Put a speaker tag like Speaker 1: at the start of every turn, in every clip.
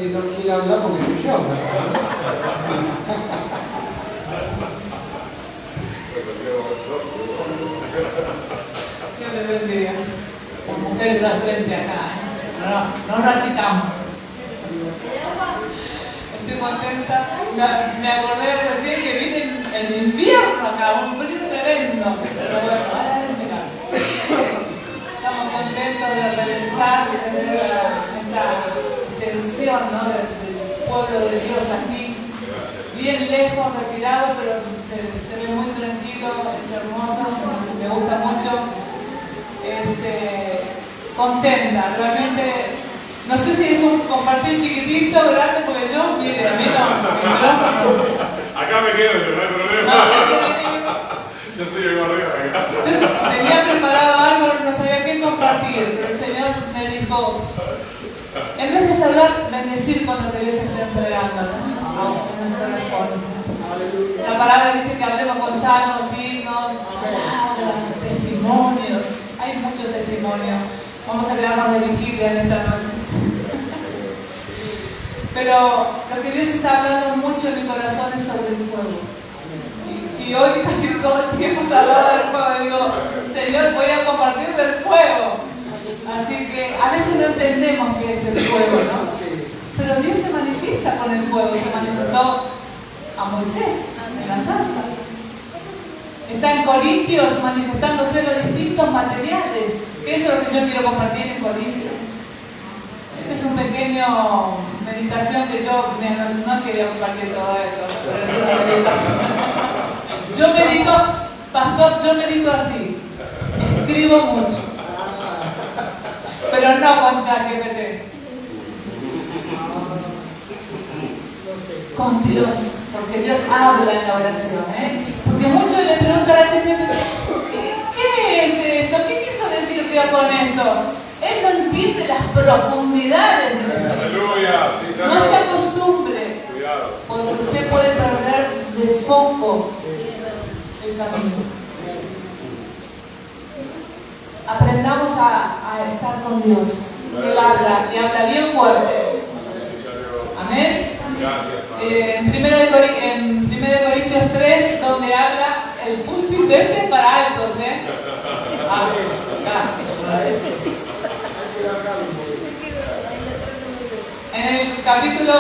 Speaker 1: Él no quiere hablar porque estoy yo.
Speaker 2: Dios le bendiga. Las mujeres al frente acá, no nos achicamos. Estoy contenta. Me acordé recién que vine en invierno acá, un frío tremendo. Pero bueno, ahora venga. Estamos contentos de regresar, de tener esta tensión, ¿no? del pueblo de Dios aquí. Bien lejos, retirado, pero se ve muy tranquilo, es hermoso, me gusta mucho. Contenta, realmente, no sé si es un compartir chiquitito, grande, porque yo, mire, a mí no.
Speaker 3: Acá me quedo yo, no hay problema. Yo soy el guardián acá.
Speaker 2: Yo tenía preparado algo, no sabía qué compartir, pero el Señor me dijo, en vez de saludar, bendecir cuando Dios esté entregando, ¿no? En el corazón. La palabra dice que hablemos con salmos, himnos, palabras, testimonios. Hay muchos testimonios. Vamos a quedarnos de vigilia en esta noche. Pero lo que Dios está hablando mucho en mi corazón es sobre el fuego. Y hoy casi todo el tiempo se hablaba del fuego. Digo, Señor, voy a compartir del fuego. Así que a veces no entendemos qué es el fuego, ¿no? Pero Dios se manifiesta con el fuego. Se manifestó a Moisés en la zarza. Está en Corintios manifestándose los distintos materiales. Eso es lo que yo quiero compartir en Corintios. Este es un pequeño meditación que yo no quería compartir todo esto, pero es una meditación. Yo medito, pastor, yo medito así. Escribo mucho. Pero no con ChatGPT. Con Dios, porque Dios habla en la oración, ¿eh? Porque muchos le preguntan a ChatGPT, ¿qué es esto? ¿Qué quiso decir Dios con esto? Él no entiende las profundidades de la
Speaker 3: Aleluya, sí,
Speaker 2: no se acostumbre,
Speaker 3: cuidado,
Speaker 2: porque usted puede perder de foco el camino. Aprendamos a estar con Dios. Él habla y habla bien fuerte. Amén.
Speaker 3: Gracias,
Speaker 2: En 1 Corintios 3, donde habla el púlpito este para altos, ¿eh? En el capítulo,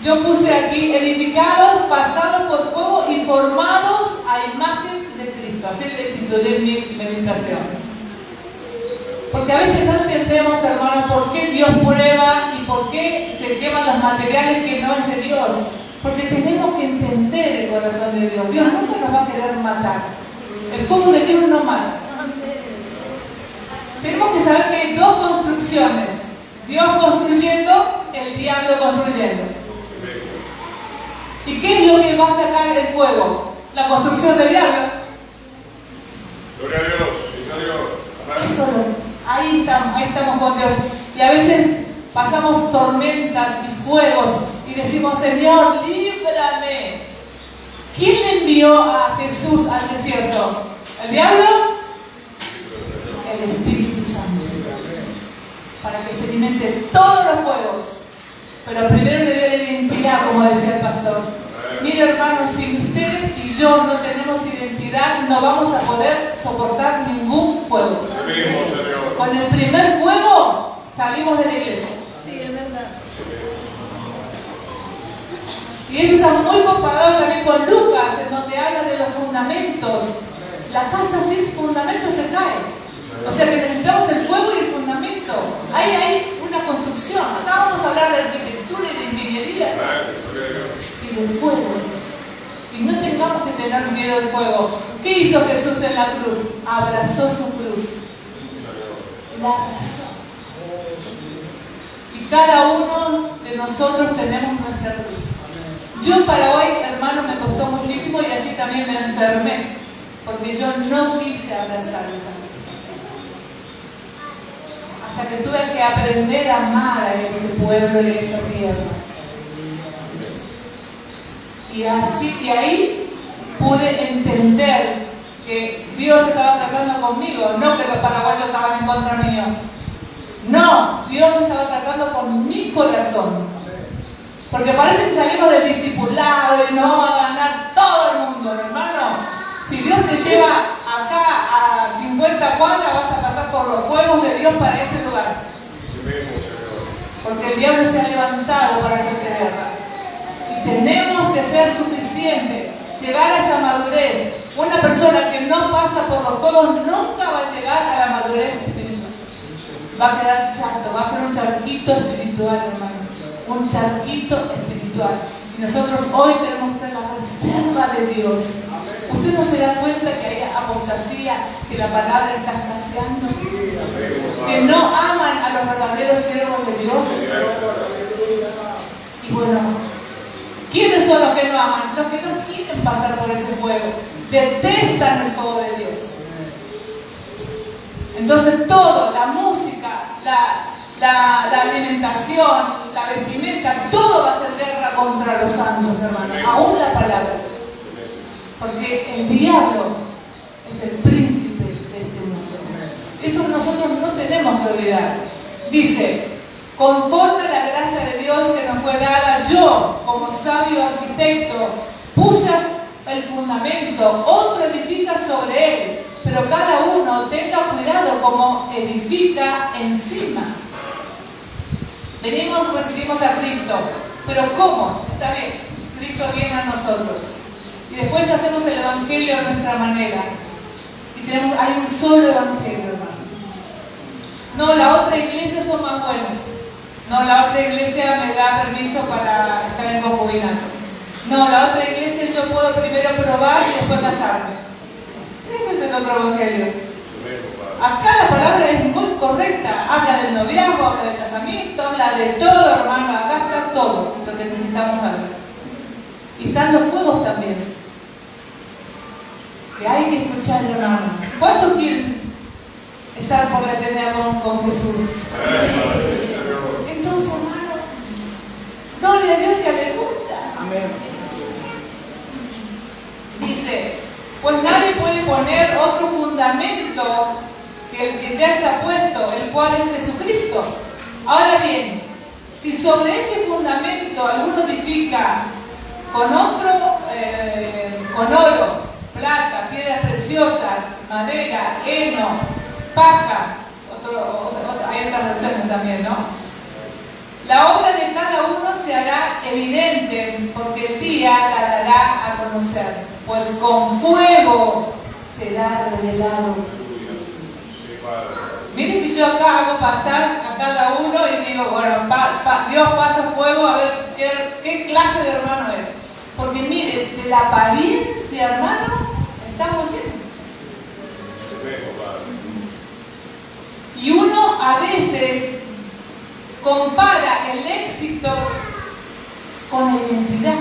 Speaker 2: yo puse aquí, edificados, pasados por fuego y formados a imagen de Cristo. Así le titulé mi meditación. Porque a veces no entendemos, hermanos, por qué Dios prueba y por qué se queman los materiales que no es de Dios. Porque tenemos que entender el corazón de Dios. Dios nunca nos va a querer matar. El fuego de Dios no mata. Tenemos que saber que hay dos construcciones. Dios construyendo, el diablo construyendo. ¿Y qué es lo que va a sacar el fuego? La construcción del diablo.
Speaker 3: Gloria a Dios, gloria a Dios.
Speaker 2: Eso, ahí estamos con Dios. Y a veces pasamos tormentas y fuegos y decimos, Señor, líbrame. ¿Quién le envió a Jesús al desierto? ¿El diablo? El Espíritu Santo. Para que experimente todos los fuegos. Pero primero le dio la identidad, como decía el pastor. Mire, hermanos, si usted y yo no tenemos identidad, no vamos a poder soportar ningún fuego. Con el primer fuego salimos de la iglesia.
Speaker 4: Sí, es verdad.
Speaker 2: Y eso está muy comparado también con Lucas, en donde habla de los fundamentos. La casa sin fundamentos se cae. O sea que necesitamos el fuego y el fundamento. Ahí hay una construcción. Acá vamos a hablar de arquitectura y de ingeniería. Y del fuego. Y no tengamos que tener miedo del fuego. ¿Qué hizo Jesús en la cruz? Abrazó su cruz. La abrazó. Y cada uno de nosotros tenemos nuestra cruz. Yo en Paraguay, hermano, me costó muchísimo y así también me enfermé. Porque yo no quise abrazar esa cruz. Hasta que tuve que aprender a amar a ese pueblo y a esa tierra. Y así que ahí pude entender que Dios estaba tratando conmigo, no que los paraguayos estaban en contra mío. No, Dios estaba tratando con mi corazón. Porque parece que salimos del discipulado y nos vamos a ganar todo el mundo, hermano. Si Dios te lleva acá a 50 cuadras, vas a pasar por los fuegos de Dios para ese lugar. Porque el diablo se ha levantado para hacerte guerra. Y tenemos que ser suficientes, llegar a esa madurez. Una persona que no pasa por los fuegos nunca va a llegar a la madurez espiritual. Va a quedar chato, va a ser un charquito espiritual, hermano. Un charquito espiritual. Y nosotros hoy tenemos que ser la reserva de Dios. ¿Usted no se da cuenta que hay apostasía, que la palabra está escaseando? Que no aman a los verdaderos siervos de Dios. Y bueno, ¿quiénes son los que no aman? Los que no quieren pasar por ese fuego. Detestan el fuego de Dios. Entonces todo, la música, la alimentación, la vestimenta, todo va a ser guerra contra los santos, hermanos. Aún la palabra. Porque el diablo es el príncipe de este mundo. Eso nosotros no tenemos que olvidar. Dice, conforme a la gracia de Dios que nos fue dada, yo, como sabio arquitecto, puse el fundamento, otro edifica sobre él, pero cada uno tenga cuidado como edifica encima. Recibimos a Cristo, pero ¿cómo? Está bien, Cristo viene a nosotros. Y después hacemos el evangelio a nuestra manera. Y hay un solo evangelio, hermanos. No, la otra iglesia son más buenas. No, la otra iglesia me da permiso para estar en concubinato. No, la otra iglesia yo puedo primero probar y después casarme. Ese es el otro evangelio. Acá la palabra es muy correcta. Habla del noviazgo, habla del casamiento, habla de todo, hermano. Acá está todo lo que necesitamos saber. Y están los fuegos también. Que hay que escuchar, hermano. ¿Cuántos quieren estar por la eternidad con Jesús? Entonces, hermano, gloria a Dios y aleluya.
Speaker 1: Amén.
Speaker 2: Dice, pues nadie puede poner otro fundamento que el que ya está puesto, el cual es Jesucristo. Ahora bien, si sobre ese fundamento alguno edifica con oro, plata, piedras preciosas, madera, heno, paja, hay otras versiones también, ¿no? La obra de cada uno se hará evidente, porque el día la dará a conocer, pues con fuego será revelado. Miren, si yo acá hago pasar a cada uno y digo, bueno, Dios pasa fuego a ver qué clase de hermano es. Porque mire, de la apariencia, hermano, estamos llenos. Y uno a veces compara el éxito con la identidad.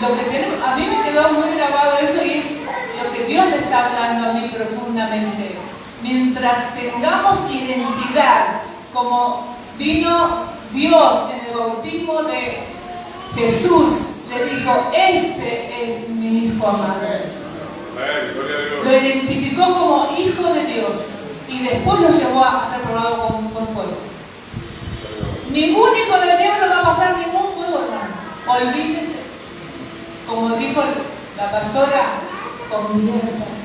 Speaker 2: Lo que tenemos, a mí me quedó muy grabado eso y es lo que Dios me está hablando a mí profundamente. Mientras tengamos identidad, como vino Dios en el bautismo de Jesús, le dijo, este es mi hijo amado. Lo identificó como hijo de Dios y después lo llevó a ser probado con fuego. Ningún hijo de Dios no va a pasar ningún fuego, hermano. Olvídese. Como dijo la pastora, conviértase.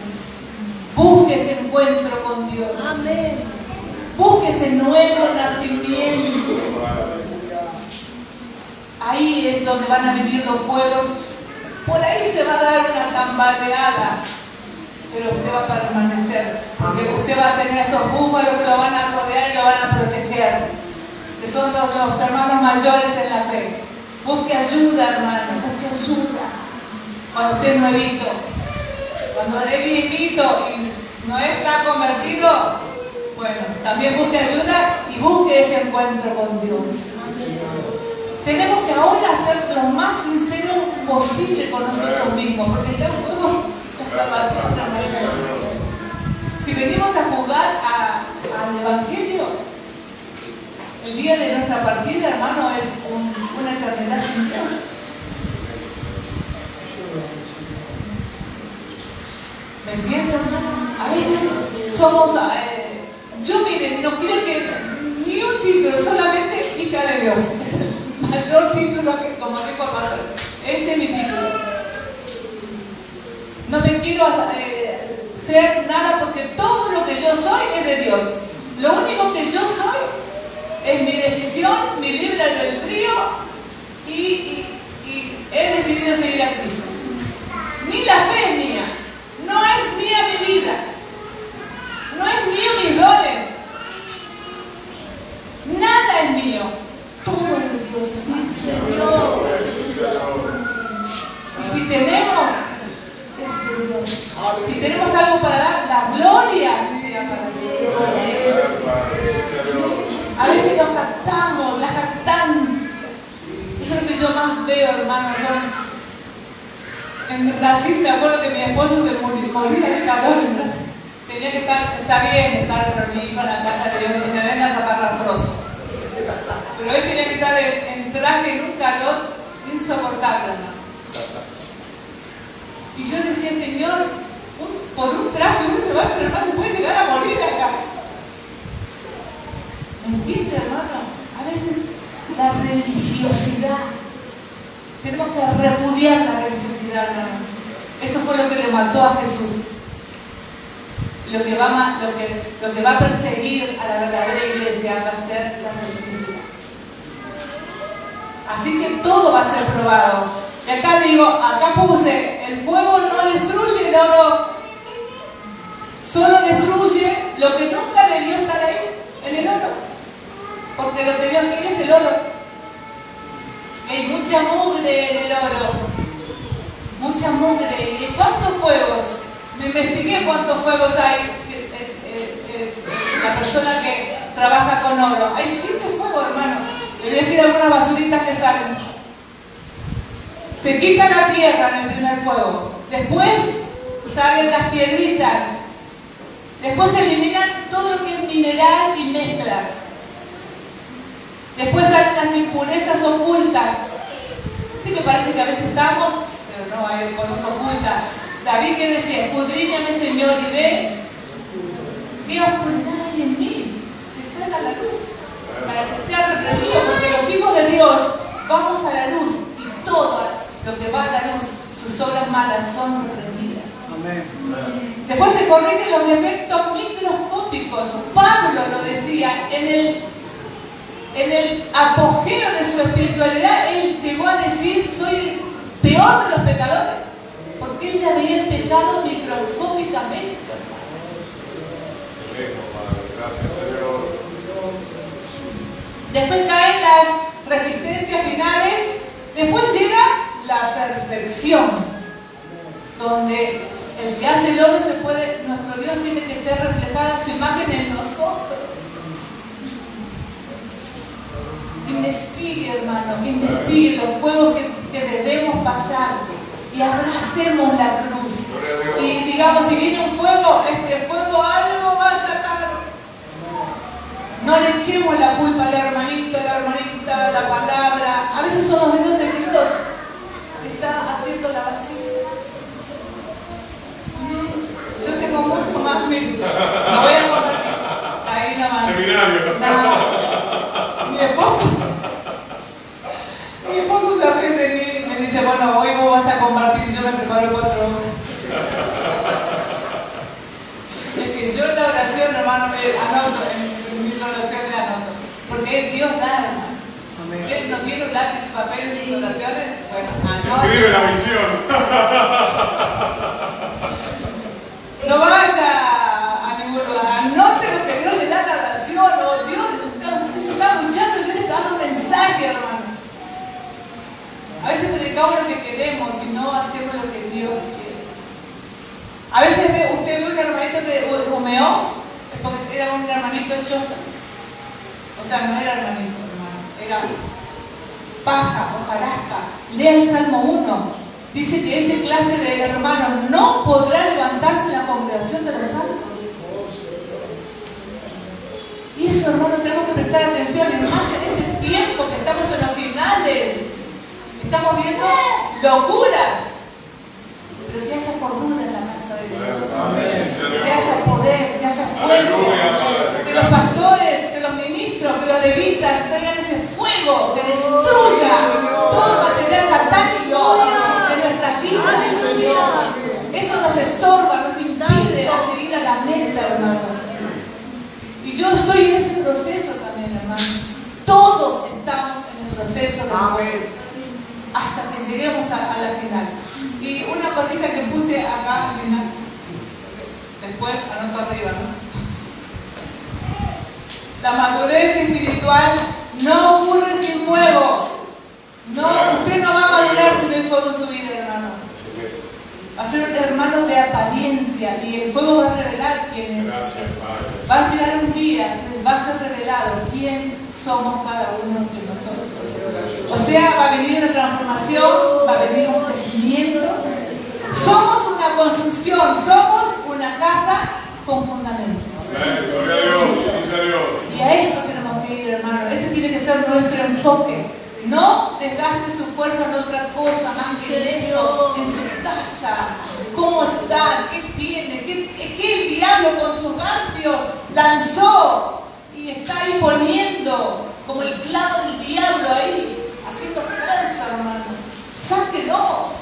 Speaker 2: Busque ese encuentro con Dios. Amén. Busque ese nuevo nacimiento. Ahí es donde van a vivir los fuegos. Por ahí se va a dar una tambaleada, pero usted va a permanecer, porque usted va a tener esos búfalos que lo van a rodear y lo van a proteger, que son los hermanos mayores en la fe. Busque ayuda, hermano, busque ayuda. Cuando usted es nuevito, cuando es viejito y no está convertido, bueno, también busque ayuda y busque ese encuentro con Dios. Tenemos que ahora ser lo más sinceros posible con nosotros mismos, porque ya luego la salvación no es. Si venimos a jugar al Evangelio, el día de nuestra partida, hermano, es una eternidad sin Dios. ¿Me entienden, hermano? A veces somos, yo miren, no quiero que ni un título, solamente hija de Dios. Es el mayor título título como dijo el pastor. Ese es mi título. No me quiero ser nada porque todo lo que yo soy es de Dios. Lo único que yo soy es mi decisión, mi libre albedrío y he decidido seguir a Cristo. Ni la fe es mía, no es mía mi vida, no es mío mis dones, nada es mío, todo es de Dios, sí Señor. Y si tenemos, es de Dios. Si tenemos algo para dar, la gloria sea para Dios. A veces nos captamos, la captancia. Eso es lo que yo más veo, hermanos. En Brasil, me acuerdo que mi esposo se moría de calor en Brasil. Tenía que estar bien, estar reunido en la casa de Dios, y me venga a sacar rastroso. Pero él tenía que estar en traje en un calor insoportable, hermano. Y yo decía, Señor, por un traje uno se va a enfermar, se puede llegar a morir acá. ¿Me entiende, hermano? A veces la religiosidad, tenemos que repudiar la religiosidad, hermano. Eso fue lo que le mató a Jesús. Lo que va a perseguir a la verdadera iglesia va a ser la religiosidad. Así que todo va a ser probado. Y acá digo, acá puse, el fuego no destruye el oro, solo destruye lo que nunca debió estar ahí, en el oro. Porque lo que Dios quiere es el oro. Hay mucha mugre en el oro, mucha mugre. ¿Y cuántos fuegos? Me investigué cuántos fuegos hay. La persona que trabaja con oro. Hay 7 fuegos, hermano. Le voy a decir algunas basuritas que salen. Se quita la tierra en el primer fuego. Después salen las piedritas. Después se eliminan todo lo que es mineral y mezclas. Después salen las impurezas ocultas. ¿Sí que parece que a veces estamos? Pero no, hay cosas ocultas. David que decía, escudriñame, Señor, y ve oscuridad hay en mí, que salga la luz, para que sea reprendido, porque los hijos de Dios vamos a la luz y todo lo que va a la luz, sus obras malas son reprendidas. Amén. Después se corrigen los defectos microscópicos. Pablo lo decía, en el apogeo de su espiritualidad, él llegó a decir, soy el peor de los pecadores, porque él ya veía el pecado microscópicamente.
Speaker 3: Gracias, Señor.
Speaker 2: Después caen las resistencias finales. Después llega la perfección, donde el que hace el oro nuestro Dios tiene que ser reflejada su imagen en nosotros. Investigue, hermano, investigue los fuegos que debemos pasar y abracemos la cruz. Y digamos, si viene un fuego, este fuego algo va a sacar. No le echemos la culpa al hermanito, a la hermanita, la palabra. A veces son los dedos de Dios que está haciendo la vasija. Yo tengo mucho más, no voy a compartir. Ahí nada más.
Speaker 3: Seminario.
Speaker 2: No. Mi esposo se ríe de mí y me dice, bueno, hoy vos vas a compartir, yo me preparo 4 horas. Es que yo en la oración, hermano, anoto, en mis oraciones anoto, porque Dios da, hermano. ¿Él no tiene un lápiz y papel en sus oraciones? Bueno, anoto.
Speaker 3: Escribe la visión.
Speaker 2: No vaya a ningún lugar, anote lo que Dios le da a la oración, o Dios está escuchando y Dios le está dando un mensaje, hermano. A veces predicamos lo que queremos y no hacemos lo que Dios quiere. A veces usted ve un hermanito de humeó, es porque era un hermanito choza. O sea, no era hermanito, hermano, era paja, hojarasca. Lea el Salmo 1. Dice que ese clase de hermanos no podrá levantarse en la congregación de los santos. Y eso, hermano, tenemos que prestar atención, y más en este tiempo que estamos en los finales. Estamos viendo locuras, pero que haya cordura en la casa de Dios, que haya poder, que haya fuego, que los pastores, que los ministros, que los levitas traigan ese fuego que destruya todo proceso del juego, hasta que lleguemos a la final. Y una cosita que puse acá al final, después anoto arriba, ¿no? La madurez espiritual no ocurre sin fuego. No, usted no va a madurar si no hay fuego en su vida, hermano. Va a ser hermano de apariencia y el fuego va a revelar quién es. Va a llegar un día, va a ser revelado quién somos cada uno de nosotros. O sea, va a venir una transformación, va a venir un crecimiento. Somos una construcción, somos una casa con fundamento. Y a eso queremos vivir, hermano. Ese tiene que ser nuestro enfoque. No desgaste su fuerza en otra cosa más que eso, en su casa. ¿Cómo está? ¿Qué tiene? ¿Qué el diablo con sus garfios lanzó? Y está ahí poniendo como el clavo del diablo ahí, haciendo fuerza, hermano. Sáquelo.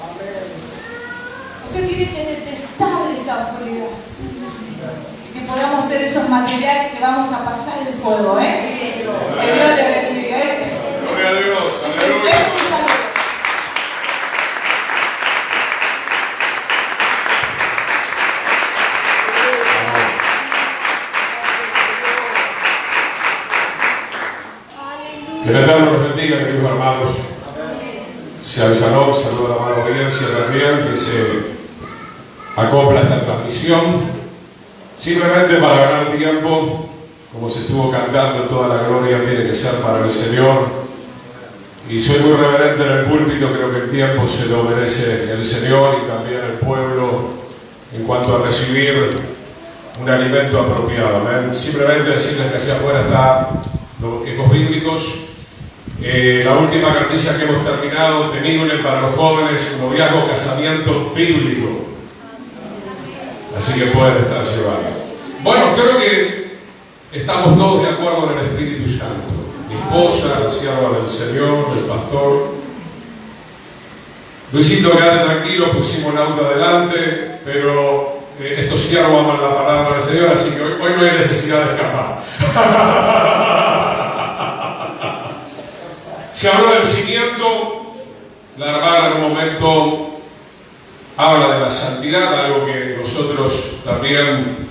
Speaker 2: Usted tiene que detestar esa oscuridad. Y que podamos ser esos materiales que vamos a pasar el fuego, ¿eh? Que Dios le bendiga, ¿eh?
Speaker 3: Gloria a Dios, aleluya.
Speaker 4: Que el Eterno los bendiga, queridos hermanos. Sea el Shalom, saludo a la amada audiencia también que se acopla a esta transmisión. Simplemente para ganar tiempo, como se estuvo cantando, toda la gloria tiene que ser para el Señor. Y soy muy reverente en el púlpito, creo que el tiempo se lo merece el Señor y también el pueblo en cuanto a recibir un alimento apropiado. ¿Amén? Simplemente decirles que allá afuera están los quejos bíblicos. La última cartilla que hemos terminado, tenible para los jóvenes, noviazgo, casamiento bíblico. Así que pueden estar llevando. Bueno, creo que estamos todos de acuerdo en el Espíritu Santo. Mi esposa, la sierva del Señor, el pastor. Luisito, quédate tranquilo, pusimos el auto adelante, pero estos siervos aman la palabra del Señor, así que hoy no hay necesidad de escapar. Se habla del cimiento, la hermana en un momento habla de la santidad, algo que nosotros también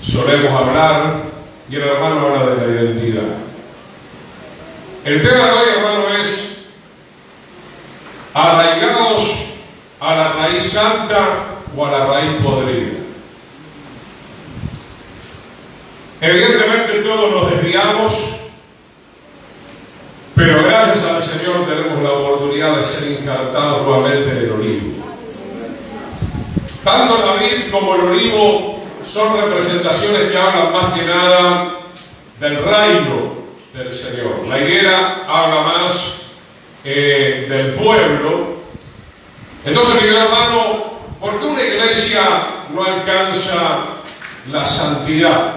Speaker 4: solemos hablar, y el hermano habla de la identidad. El tema de hoy, hermano, es arraigados a la raíz santa o a la raíz podrida. Evidentemente todos nos desviamos, pero gracias al Señor tenemos la oportunidad de ser injertados nuevamente en el olivo. Tanto la vid como el olivo son representaciones que hablan más que nada del reino del Señor. La higuera habla más del pueblo. Entonces, mi hermano, ¿por qué una iglesia no alcanza la santidad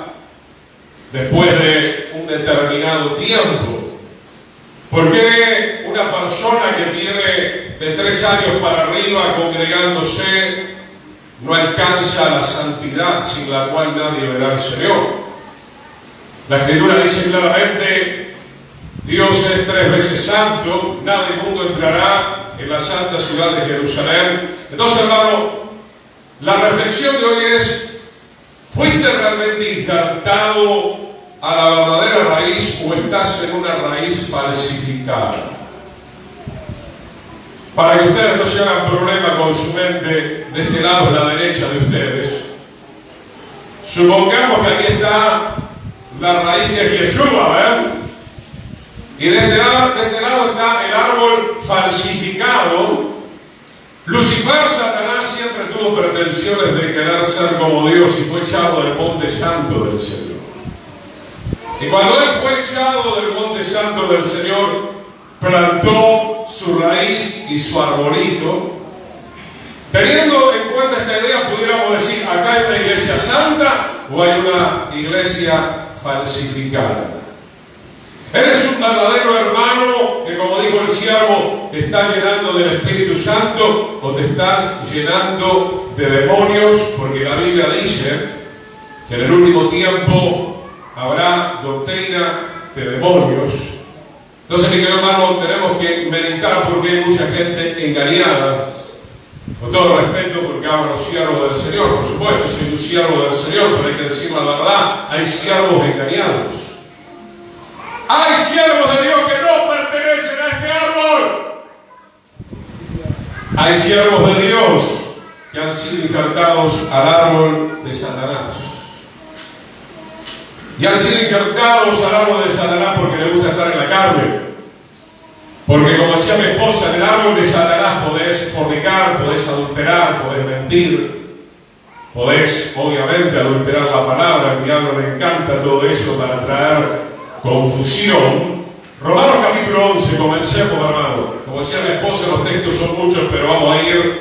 Speaker 4: después de un determinado tiempo? ¿Por qué una persona que tiene de 3 años para arriba congregándose no alcanza la santidad sin la cual nadie verá al Señor? La Escritura dice claramente: Dios es 3 veces santo, nada inmundo entrará en la santa ciudad de Jerusalén. Entonces, hermano, la reflexión de hoy es: ¿fuiste realmente injertado a la verdadera raíz o estás en una raíz falsificada? Para que ustedes no se hagan problema con su mente, de este lado, a la derecha de ustedes, supongamos que aquí está la raíz de Yeshua, ¿ven? Y de este lado está el árbol falsificado. Lucifer, Satanás, siempre tuvo pretensiones de querer ser como Dios y fue echado del monte santo del Señor. Y cuando él fue echado del monte santo del Señor, plantó su raíz y su arbolito. Teniendo en cuenta esta idea, pudiéramos decir: acá hay una iglesia santa o hay una iglesia falsificada. ¿Eres un verdadero hermano que, como dijo el siervo, te está llenando del Espíritu Santo o te estás llenando de demonios? Porque la Biblia dice que en el último tiempo habrá doctrina de demonios. Entonces, mi querido hermano, tenemos que meditar porque hay mucha gente engañada. Con todo respeto, porque hablo siervo del Señor, por supuesto, soy un siervo del Señor, pero hay que decir la verdad, hay siervos engañados. Hay siervos de Dios que no pertenecen a este árbol. Hay siervos de Dios que han sido injertados al árbol de Satanás. Y han sido injertados al árbol de Satanás porque les gusta estar en la carne. Porque como decía mi esposa, en el árbol de Satanás podés fornicar, podés adulterar, podés mentir, podés obviamente adulterar la palabra. Al diablo le encanta todo eso para traer confusión. Romanos capítulo 11, comencemos, hermano. Como decía mi esposa, los textos son muchos, pero vamos a ir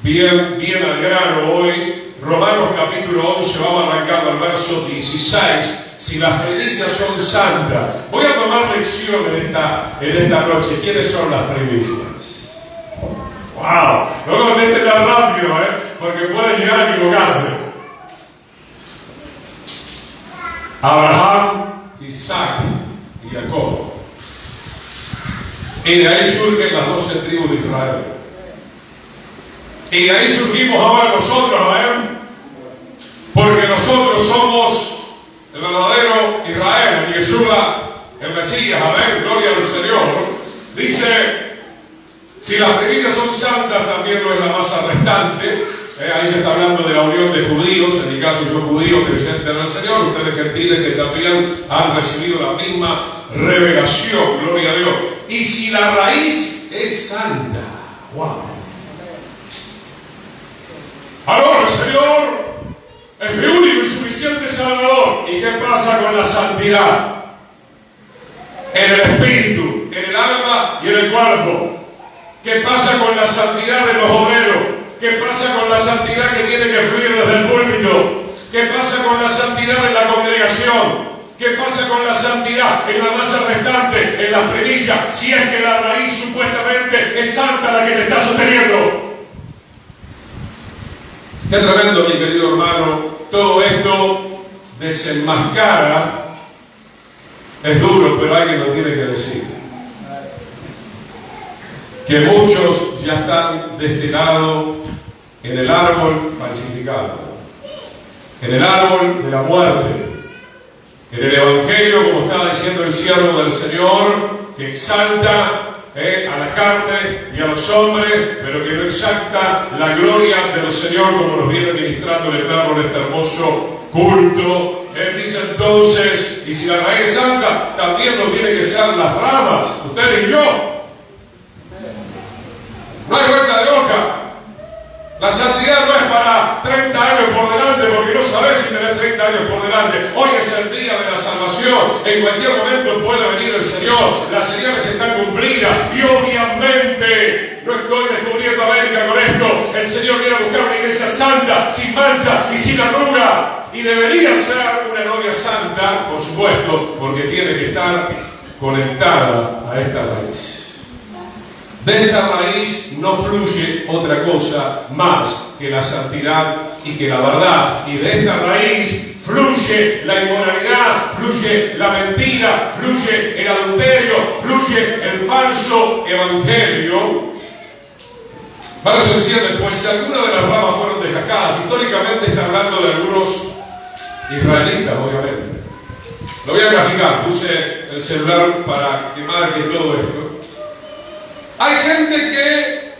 Speaker 4: bien al grano hoy. Romanos capítulo 11, vamos arrancando al verso 16. Si las primicias son santas, voy a tomar lección en esta noche. ¿Quiénes son las primicias? ¡Wow! No conteste tan rápido, porque puede llegar a equivocarse. Abraham, Isaac y Jacob. Y de ahí surgen las 12 tribus de Israel. Y de ahí surgimos ahora nosotros, porque nosotros somos el verdadero Israel, el Yeshua, el Mesías, amén, gloria al Señor. Dice, si las primicias son santas, también lo es la masa restante. Ahí se está hablando de la unión de judíos, en mi caso yo judío, creyente en el Señor, ustedes gentiles que también han recibido la misma revelación, gloria a Dios. Y si la raíz es santa, wow. Ahora, Señor, es mi único y suficiente Salvador. ¿Y qué pasa con la santidad? En el espíritu, en el alma y en el cuerpo. ¿Qué pasa con la santidad de los obreros? ¿Qué pasa con la santidad que tiene que fluir desde el púlpito? ¿Qué pasa con la santidad en la congregación? ¿Qué pasa con la santidad en la masa restante, en las primicias? Si es que la raíz supuestamente es santa la que te está sosteniendo. Qué tremendo, mi querido hermano. Todo esto desenmascara. Es duro, pero alguien lo tiene que decir. Que muchos ya están de este lado en el árbol falsificado, en el árbol de la muerte, en el evangelio, como estaba diciendo el siervo del Señor, que exalta a la carne y a los hombres, pero que no exalta la gloria del Señor, como nos viene ministrando el Eterno en este hermoso culto. Él dice entonces, y si la raíz es santa, también lo tiene que ser las ramas, usted y yo. No hay vuelta de hoja. La santidad no es para 30 años por delante, porque no sabes si tenés 30 años por delante. Hoy es el día de la salvación. En cualquier momento puede venir el Señor. Las señales están cumplidas. Y obviamente, no estoy descubriendo América con esto. El Señor viene a buscar una iglesia santa, sin mancha y sin arruga. Y debería ser una novia santa, por supuesto, porque tiene que estar conectada a esta raíz. De esta raíz no fluye otra cosa más que la santidad y que la verdad. Y de esta raíz fluye la inmoralidad, fluye la mentira, fluye el adulterio, fluye el falso evangelio. Verso 7, pues si alguna de las ramas fueron desgastadas, históricamente está hablando de algunos israelitas, obviamente. Lo voy a graficar, puse el celular para que marque todo esto. Hay gente que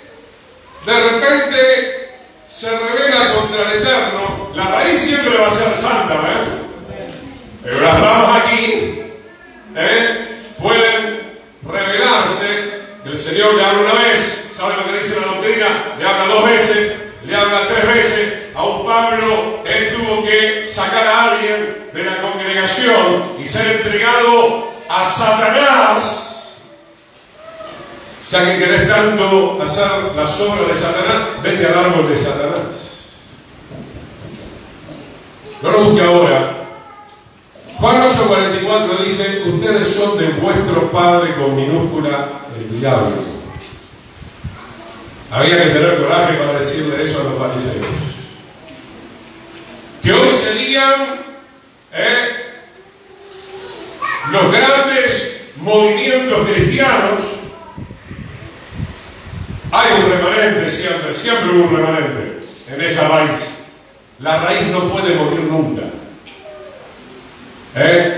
Speaker 4: de repente se revela contra el Eterno. La raíz siempre va a ser santa, pero las ramas aquí pueden revelarse. El Señor le habla una vez, ¿sabe lo que dice la doctrina? Le habla 2 veces, le habla 3 veces. A un Pablo, él tuvo que sacar a alguien de la congregación y ser entregado a Satanás. Ya que querés tanto hacer las obras de Satanás, vete al árbol de Satanás. No lo busque ahora. Juan 8:44 dice, ustedes son de vuestro padre con minúscula, el diablo. Había que tener coraje para decirle eso a los fariseos. Que hoy serían los grandes movimientos cristianos, hay un remanente siempre, siempre hubo un remanente en esa raíz. La raíz no puede morir nunca.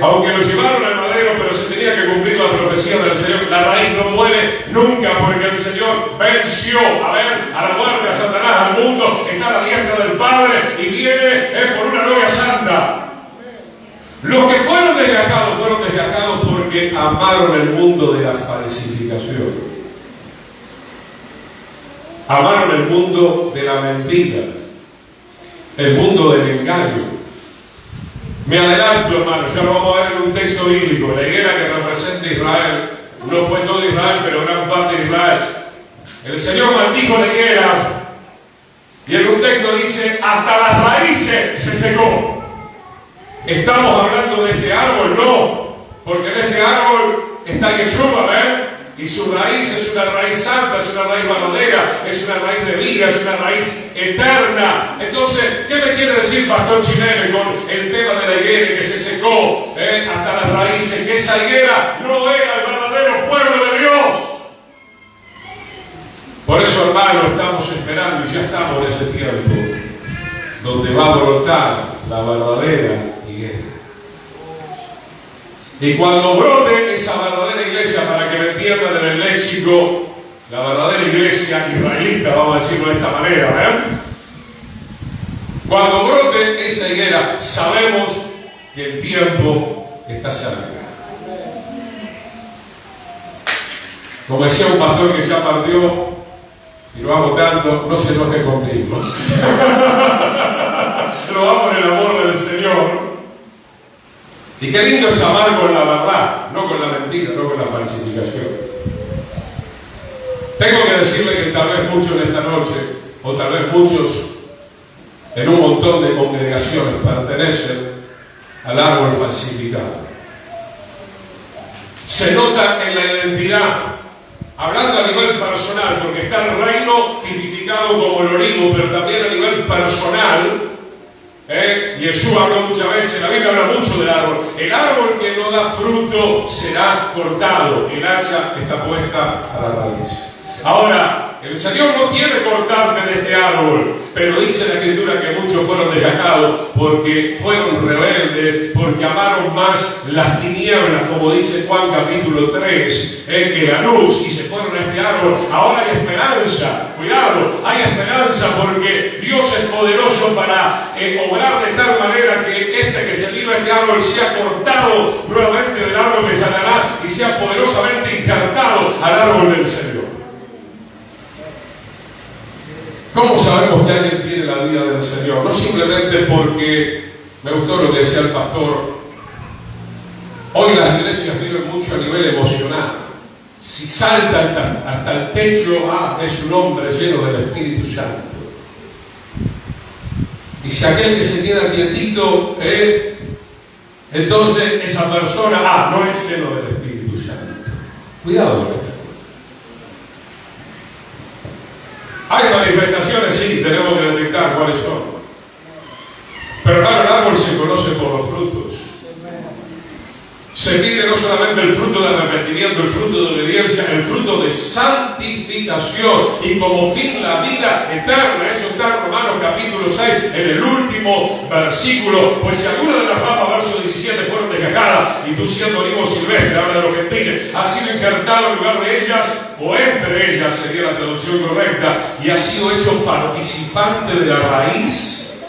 Speaker 4: Aunque lo llevaron al madero, pero se tenía que cumplir la profecía del Señor. La raíz no muere nunca, porque el Señor venció a la muerte, a Satanás, al mundo, está a la diestra del Padre y viene por una novia santa. Los que fueron desgajados porque amaron el mundo de la falsificación. Amaron el mundo de la mentira, el mundo del engaño. Me adelanto, hermanos, ya lo vamos a ver en un texto bíblico. La higuera que representa a Israel, no fue todo Israel, pero gran parte de Israel. El Señor maldijo la higuera y en un texto dice, hasta las raíces se secó. ¿Estamos hablando de este árbol? No, porque en este árbol está Yeshua, y su raíz es una raíz santa, es una raíz verdadera, es una raíz de vida, es una raíz eterna. Entonces, ¿qué me quiere decir Pastor Chimene con el tema de la higuera que se secó hasta las raíces? Que esa higuera no era el verdadero pueblo de Dios. Por eso, hermano, estamos esperando y ya estamos en ese tiempo donde va a brotar la verdadera higuera. Y cuando brote esa verdadera iglesia, para que me entiendan en el léxico, la verdadera iglesia israelita, vamos a decirlo de esta manera, cuando brote esa higuera, sabemos que el tiempo está cerca. Como decía un pastor que ya partió, y lo amo tanto, no se enoje conmigo. Lo amo en el amor del Señor. Y qué lindo es amar con la verdad, no con la mentira, no con la falsificación. Tengo que decirle que tal vez muchos en esta noche, o tal vez muchos en un montón de congregaciones, pertenecen al árbol falsificado. Se nota en la identidad, hablando a nivel personal, porque está el reino tipificado como el olivo, pero también a nivel personal. Yeshua habló muchas veces, la Biblia habla mucho del árbol. El árbol que no da fruto será cortado, el hacha está puesta a la raíz. Ahora, el Señor no quiere cortarte de este árbol, pero dice la Escritura que muchos fueron desgajados porque fueron rebeldes, porque amaron más las tinieblas, como dice Juan capítulo 3, que la luz, y se fueron a este árbol. Ahora hay esperanza, cuidado, hay esperanza, porque Dios es poderoso para obrar de tal manera que este que se vino a este árbol sea cortado nuevamente del árbol de Satanás y sea poderosamente injertado al árbol del Señor. ¿Cómo sabemos que alguien tiene la vida del Señor? No simplemente porque, me gustó lo que decía el pastor, hoy las iglesias viven mucho a nivel emocional. Si salta hasta el techo, es un hombre lleno del Espíritu Santo. Y si aquel que se queda quietito, entonces esa persona, no es lleno del Espíritu Santo. Cuidado con esto. Hay manifestaciones, sí, tenemos que detectar cuáles son. Pero claro, el árbol se conoce por los frutos. Se pide no solamente el fruto de arrepentimiento, el fruto de obediencia, el fruto de santificación y como fin la vida eterna. Eso está en Romanos capítulo 6, en el último versículo. Pues si alguna de las ramas, verso 17, fueron desgajadas y tú siendo olivo silvestre, habla de los gentiles, has sido injertado en lugar de ellas, o entre ellas sería la traducción correcta, y has sido hecho participante de la raíz.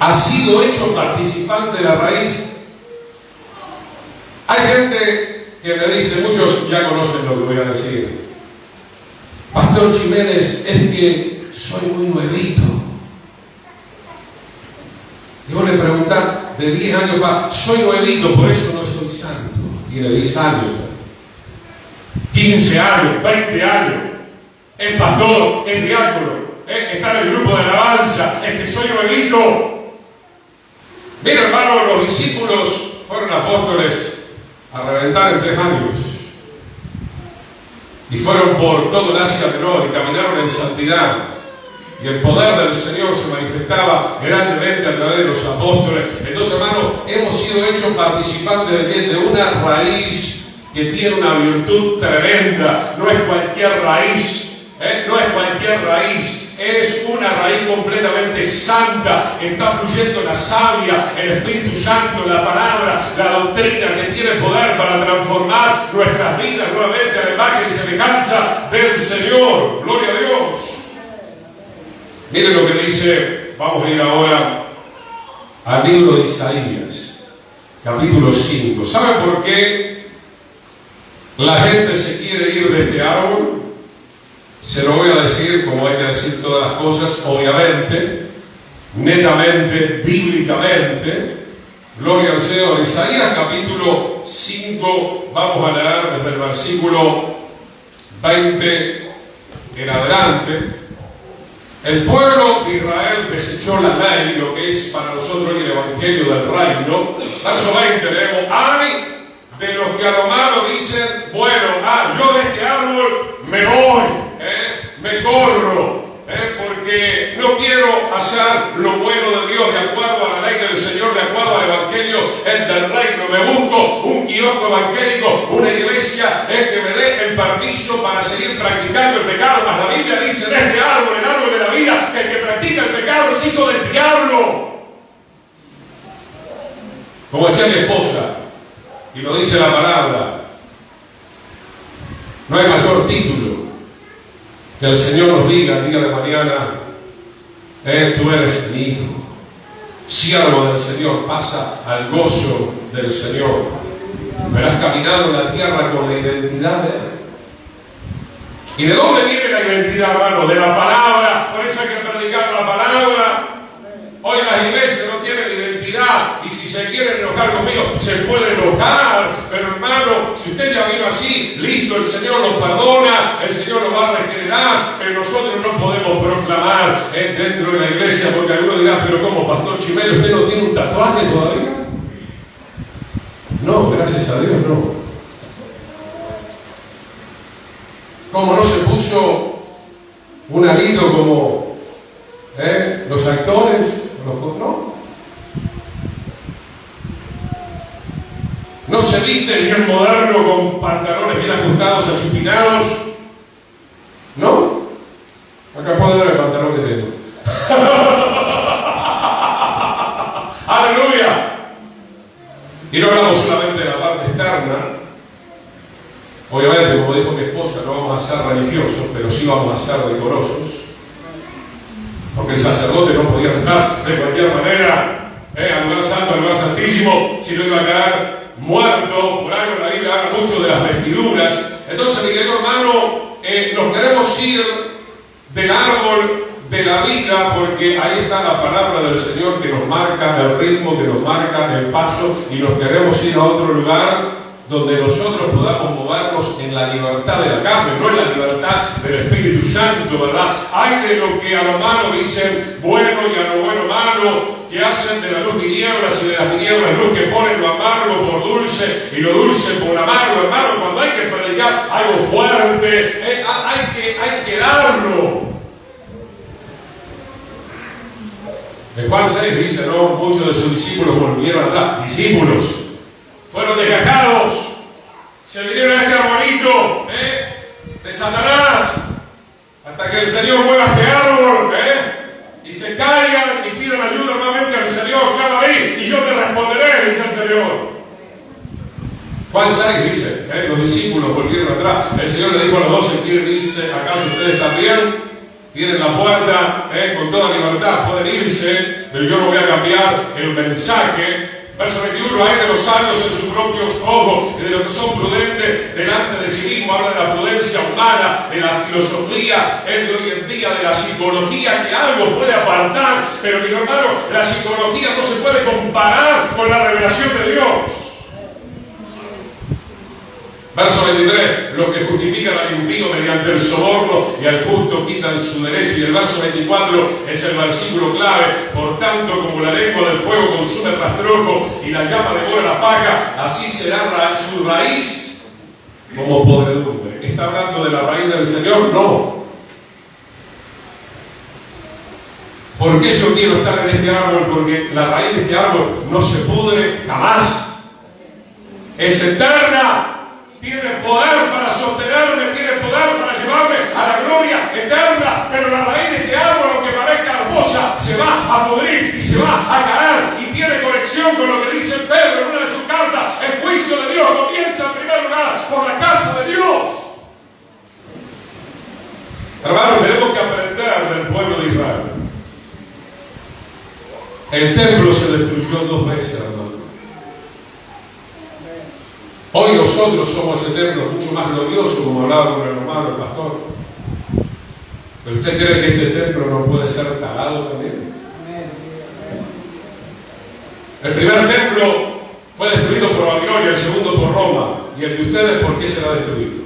Speaker 4: Has sido hecho participante de la raíz. Hay gente que me dice, muchos ya conocen lo que voy a decir: Pastor Jiménez, es que soy muy nuevito. Y vos le preguntás, de 10 años para, soy nuevito, por eso no soy santo. Tiene 10 años, 15 años, 20 años. Es pastor, es diácono, está en el grupo de alabanza, es que soy nuevito. Mira, hermano, los discípulos fueron apóstoles a reventar en 3 años y fueron por todo el Asia Menor y caminaron en santidad y el poder del Señor se manifestaba grandemente a través de los apóstoles. Entonces, hermanos, hemos sido hechos participantes de una raíz que tiene una virtud tremenda. No es cualquier raíz, no es cualquier raíz. Es una raíz completamente santa. Está fluyendo la savia, el Espíritu Santo, la palabra, la doctrina que tiene poder para transformar nuestras vidas nuevamente a la imagen y semejanza del Señor. Gloria a Dios. Miren lo que dice, vamos a ir ahora al libro de Isaías, capítulo 5. ¿Saben por qué la gente se quiere ir de este árbol? Se lo voy a decir como hay que decir todas las cosas, obviamente, netamente, bíblicamente. Gloria al Señor. Isaías capítulo 5, vamos a leer desde el versículo 20 en adelante. El pueblo de Israel desechó la ley, lo que es para nosotros el evangelio del reino. Verso 20 leemos: ay de los que a lo malo dicen, bueno, yo de este árbol me voy, me corro, porque no quiero hacer lo bueno de Dios de acuerdo a la ley del Señor, de acuerdo al evangelio del reino. Me busco un kiosco evangélico, una iglesia que me dé el permiso para seguir practicando el pecado. Mas la Biblia dice: de este árbol, el árbol de la vida, el que practica el pecado es hijo del diablo. Como decía mi esposa, y lo dice la palabra, no hay mayor título que el Señor nos diga el día de mañana: tú eres mi hijo, siervo del Señor, pasa al gozo del Señor. Pero has caminado en la tierra con la identidad de Él. ¿Y de dónde viene la identidad, hermano? De la palabra. Por eso hay que predicar la palabra. Hoy las iglesias no tienen identidad, y si se quieren enojar conmigo, se puede enojar, pero hermano, si usted ya vino así, listo, el Señor los perdona, el Señor los va a regenerar, pero nosotros no podemos proclamar dentro de la iglesia, porque algunos dirán: pero ¿cómo, pastor Chimelo, usted no tiene un tatuaje todavía? No, gracias a Dios, no. ¿Cómo no se puso un alito como los actores? No. No se viste bien moderno con pantalones bien ajustados, achupinados. ¿No? Acá puedo ver el pantalón que tengo. ¡Aleluya! Y no hablamos solamente de la parte externa. Obviamente, como dijo mi esposa, no vamos a ser religiosos, pero sí vamos a ser decorosos. Porque el sacerdote no podía entrar de cualquier manera al lugar santo, al lugar santísimo, si no iba a quedar muerto. Por algo en la Biblia habla mucho de las vestiduras. Entonces, mi querido hermano, nos queremos ir del árbol de la vida, porque ahí está la palabra del Señor que nos marca el ritmo, que nos marca el paso, y nos queremos ir a otro lugar donde nosotros podamos movernos en la libertad de la carne, no en la libertad del Espíritu Santo, ¿verdad? Hay de lo que a lo malo dicen bueno y a lo bueno malo, que hacen de la luz tinieblas y de las tinieblas luz, que ponen lo amargo por dulce y lo dulce por amargo. Hermano, cuando hay que predicar algo fuerte, hay que darlo. En Juan 6 dice, ¿no? Muchos de sus discípulos volvieron atrás. Discípulos fueron desgajados, se vinieron a este arbolito de Satanás, hasta que el Señor mueva este árbol y se caigan y pidan ayuda nuevamente al Señor. Clama ahí y yo te responderé, dice el Señor. Juan 6 dice, los discípulos volvieron atrás. El Señor le dijo a los 12, ¿quieren irse acaso ustedes también? Tienen la puerta con toda libertad, pueden irse, pero yo no voy a cambiar el mensaje. Verso 21, hay de los sabios en sus propios ojos y de los que son prudentes delante de sí mismos. Habla de la prudencia humana, de la filosofía de hoy en día, de la psicología, que algo puede apartar, pero mi hermano, la psicología no se puede comparar con la revelación de Dios. Verso 23, los que justifican al impío mediante el soborno y al justo quitan su derecho. Y el verso 24 es el versículo clave. Por tanto, como la lengua del fuego consume el rastrojo y la llama devora la paja, así será su raíz como podredumbre. ¿Está hablando de la raíz del Señor? No. ¿Por qué yo quiero estar en este árbol? Porque la raíz de este árbol no se pudre jamás. Es eterna. Tiene poder para sostenerme, tiene poder para llevarme a la gloria eterna. Pero la raíz de este árbol, aunque parezca hermosa, se va a pudrir y se va a caer. Y tiene conexión con lo que dice Pedro en una de sus cartas. El juicio de Dios comienza en primer lugar por la casa de Dios. Hermanos, tenemos que aprender del pueblo de Israel. El templo se destruyó 2 veces, hermano. Hoy nosotros somos ese templo mucho más glorioso, como hablaba con el hermano, el pastor. ¿Pero usted cree que este templo no puede ser talado también? El primer templo fue destruido por Babilonia, el segundo por Roma. ¿Y el de ustedes por qué será destruido?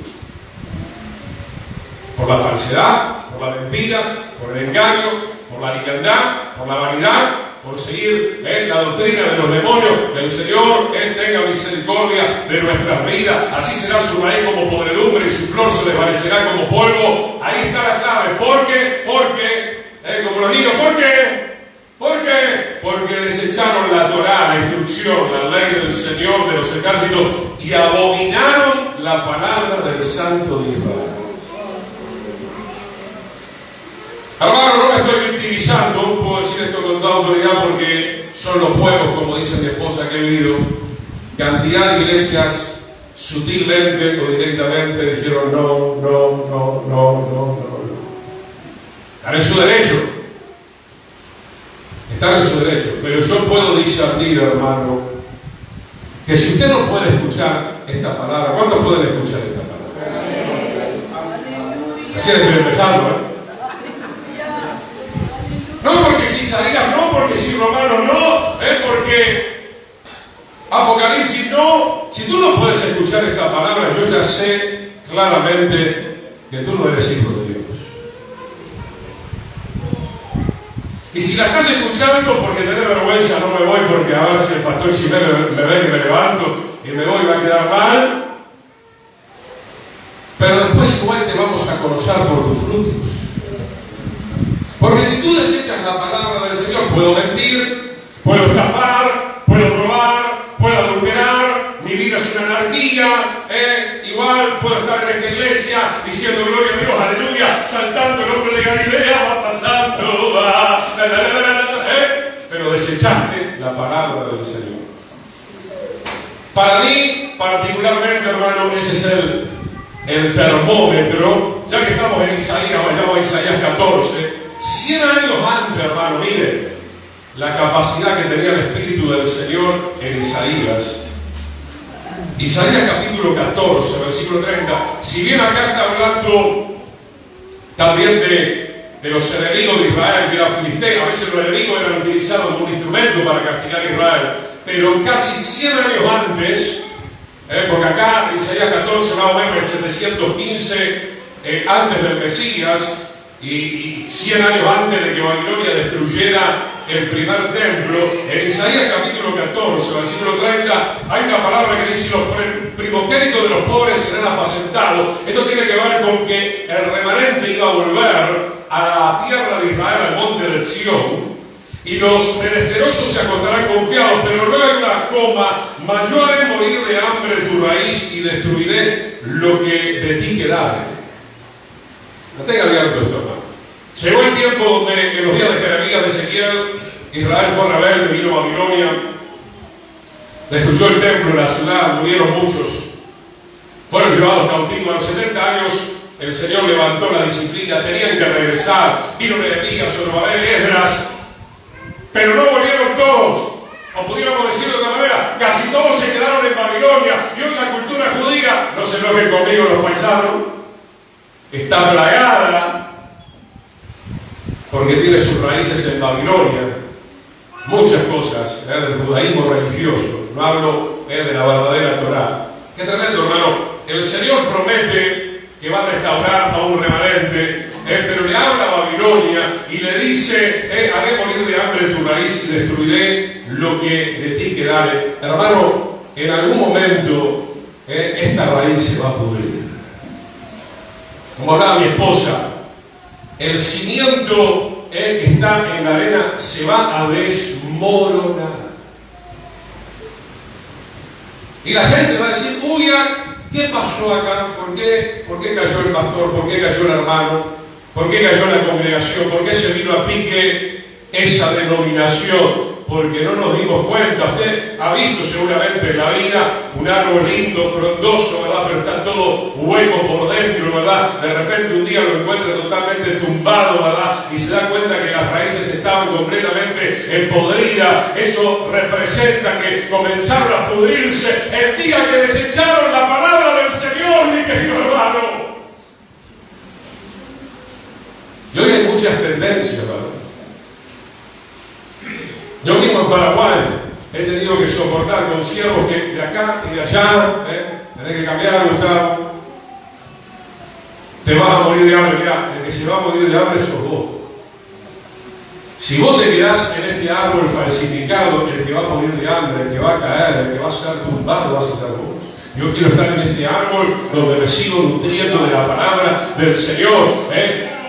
Speaker 4: Por la falsedad, por la mentira, por el engaño, por la liviandad, por la vanidad, por seguir la doctrina de los demonios. El Señor tenga misericordia de nuestras vidas. Así será su raíz como podredumbre y su flor se desvanecerá como polvo. Ahí está la clave. ¿Por qué? Como los niños, ¿por qué? Porque desecharon la Torá, la instrucción, la ley del Señor de los ejércitos y abominaron la palabra del Santo de Israel. Hermano, no me estoy victimizando, puedo decir esto con toda autoridad porque son los fuegos, como dice mi esposa que he vivido. Cantidad de iglesias sutilmente o directamente dijeron no. Están en su derecho. Están en su derecho. Pero yo puedo discernir, hermano, que si usted no puede escuchar esta palabra, ¿cuántos pueden escuchar esta palabra? Así estoy empezando, No porque si Isaías no, porque si Romanos no, porque Apocalipsis no. Si tú no puedes escuchar esta palabra, yo ya sé claramente que tú no eres hijo de Dios. Y si la estás escuchando porque tenés vergüenza, no me voy porque a ver si el pastor Chimeno me ve que me levanto y me voy y va a quedar mal. Pero después igual te vamos a conocer por tus frutos. Porque si tú desechas la palabra del Señor, puedo mentir, puedo estafar, puedo robar, puedo adulterar, mi vida es una anarquía, igual puedo estar en esta iglesia diciendo gloria a Dios, aleluya, saltando el nombre de Galilea, va pasando, va, pero desechaste la palabra del Señor. Para mí, particularmente, hermano, ese es el termómetro, ya que estamos en Isaías, vayamos a Isaías 14. 100 años antes, hermano, mire la capacidad que tenía el Espíritu del Señor en Isaías. Isaías capítulo 14, versículo 30. Si bien acá está hablando también de los enemigos de Israel, que eran filisteos, a veces los enemigos eran utilizados como un instrumento para castigar a Israel, pero casi 100 años antes, porque acá en Isaías 14, más o menos en 715 antes del Mesías, y 100 años antes de que Babilonia destruyera el primer templo, en Isaías capítulo 14, versículo 30, hay una palabra que dice: los primogénitos de los pobres serán apacentados. Esto tiene que ver con que el remanente iba a volver a la tierra de Israel, al monte del Sión, y los menesterosos se acostarán confiados. Pero luego hay una coma: mas yo haré morir de hambre tu raíz y destruiré lo que de ti quedare. No tenga abierto esto, hermano. Llegó el tiempo donde en los días de Jeremías, de Ezequiel, Israel fue rebelde, vino Babilonia, destruyó el templo, la ciudad, murieron muchos, fueron llevados cautivos. A los 70 años el Señor levantó la disciplina, tenían que regresar. Vino Nehemías, Zorobabel, Esdras, pero no volvieron todos. O pudiéramos decirlo de otra manera, casi todos se quedaron en Babilonia. Y hoy la cultura judía, no se enojen conmigo los paisanos, está plagada porque tiene sus raíces en Babilonia. Muchas cosas del judaísmo religioso, no hablo de la verdadera Torá. Qué tremendo, hermano. El Señor promete que va a restaurar a un remanente, pero le habla a Babilonia y le dice: haré morir de hambre tu raíz y destruiré lo que de ti quedare. Hermano, en algún momento esta raíz se va a pudrir. Como hablaba mi esposa, el cimiento que está en la arena se va a desmoronar. Y la gente va a decir, uy, ¿qué pasó acá? ¿Por qué cayó el pastor? ¿Por qué cayó el hermano? ¿Por qué cayó la congregación? ¿Por qué se vino a pique esa denominación? Porque no nos dimos cuenta. Usted ha visto seguramente en la vida un árbol lindo, frondoso, ¿verdad? Pero está todo hueco por dentro, ¿verdad? De repente un día lo encuentra totalmente tumbado, ¿verdad? Y se da cuenta que las raíces estaban completamente podridas. Eso representa que comenzaron a pudrirse el día que desecharon la palabra del Señor, mi querido hermano. Y hoy hay muchas tendencias, ¿verdad? Yo mismo en Paraguay he tenido que soportar con siervos que de acá y de allá, tenés que cambiar, Gustavo. Te vas a morir de hambre. Mirá, el que se va a morir de hambre sos vos. Si vos te quedás en este árbol falsificado, el que va a morir de hambre, el que va a caer, el que va a ser tumbado, vas a ser vos. Yo quiero estar en este árbol donde me sigo nutriendo de la palabra del Señor.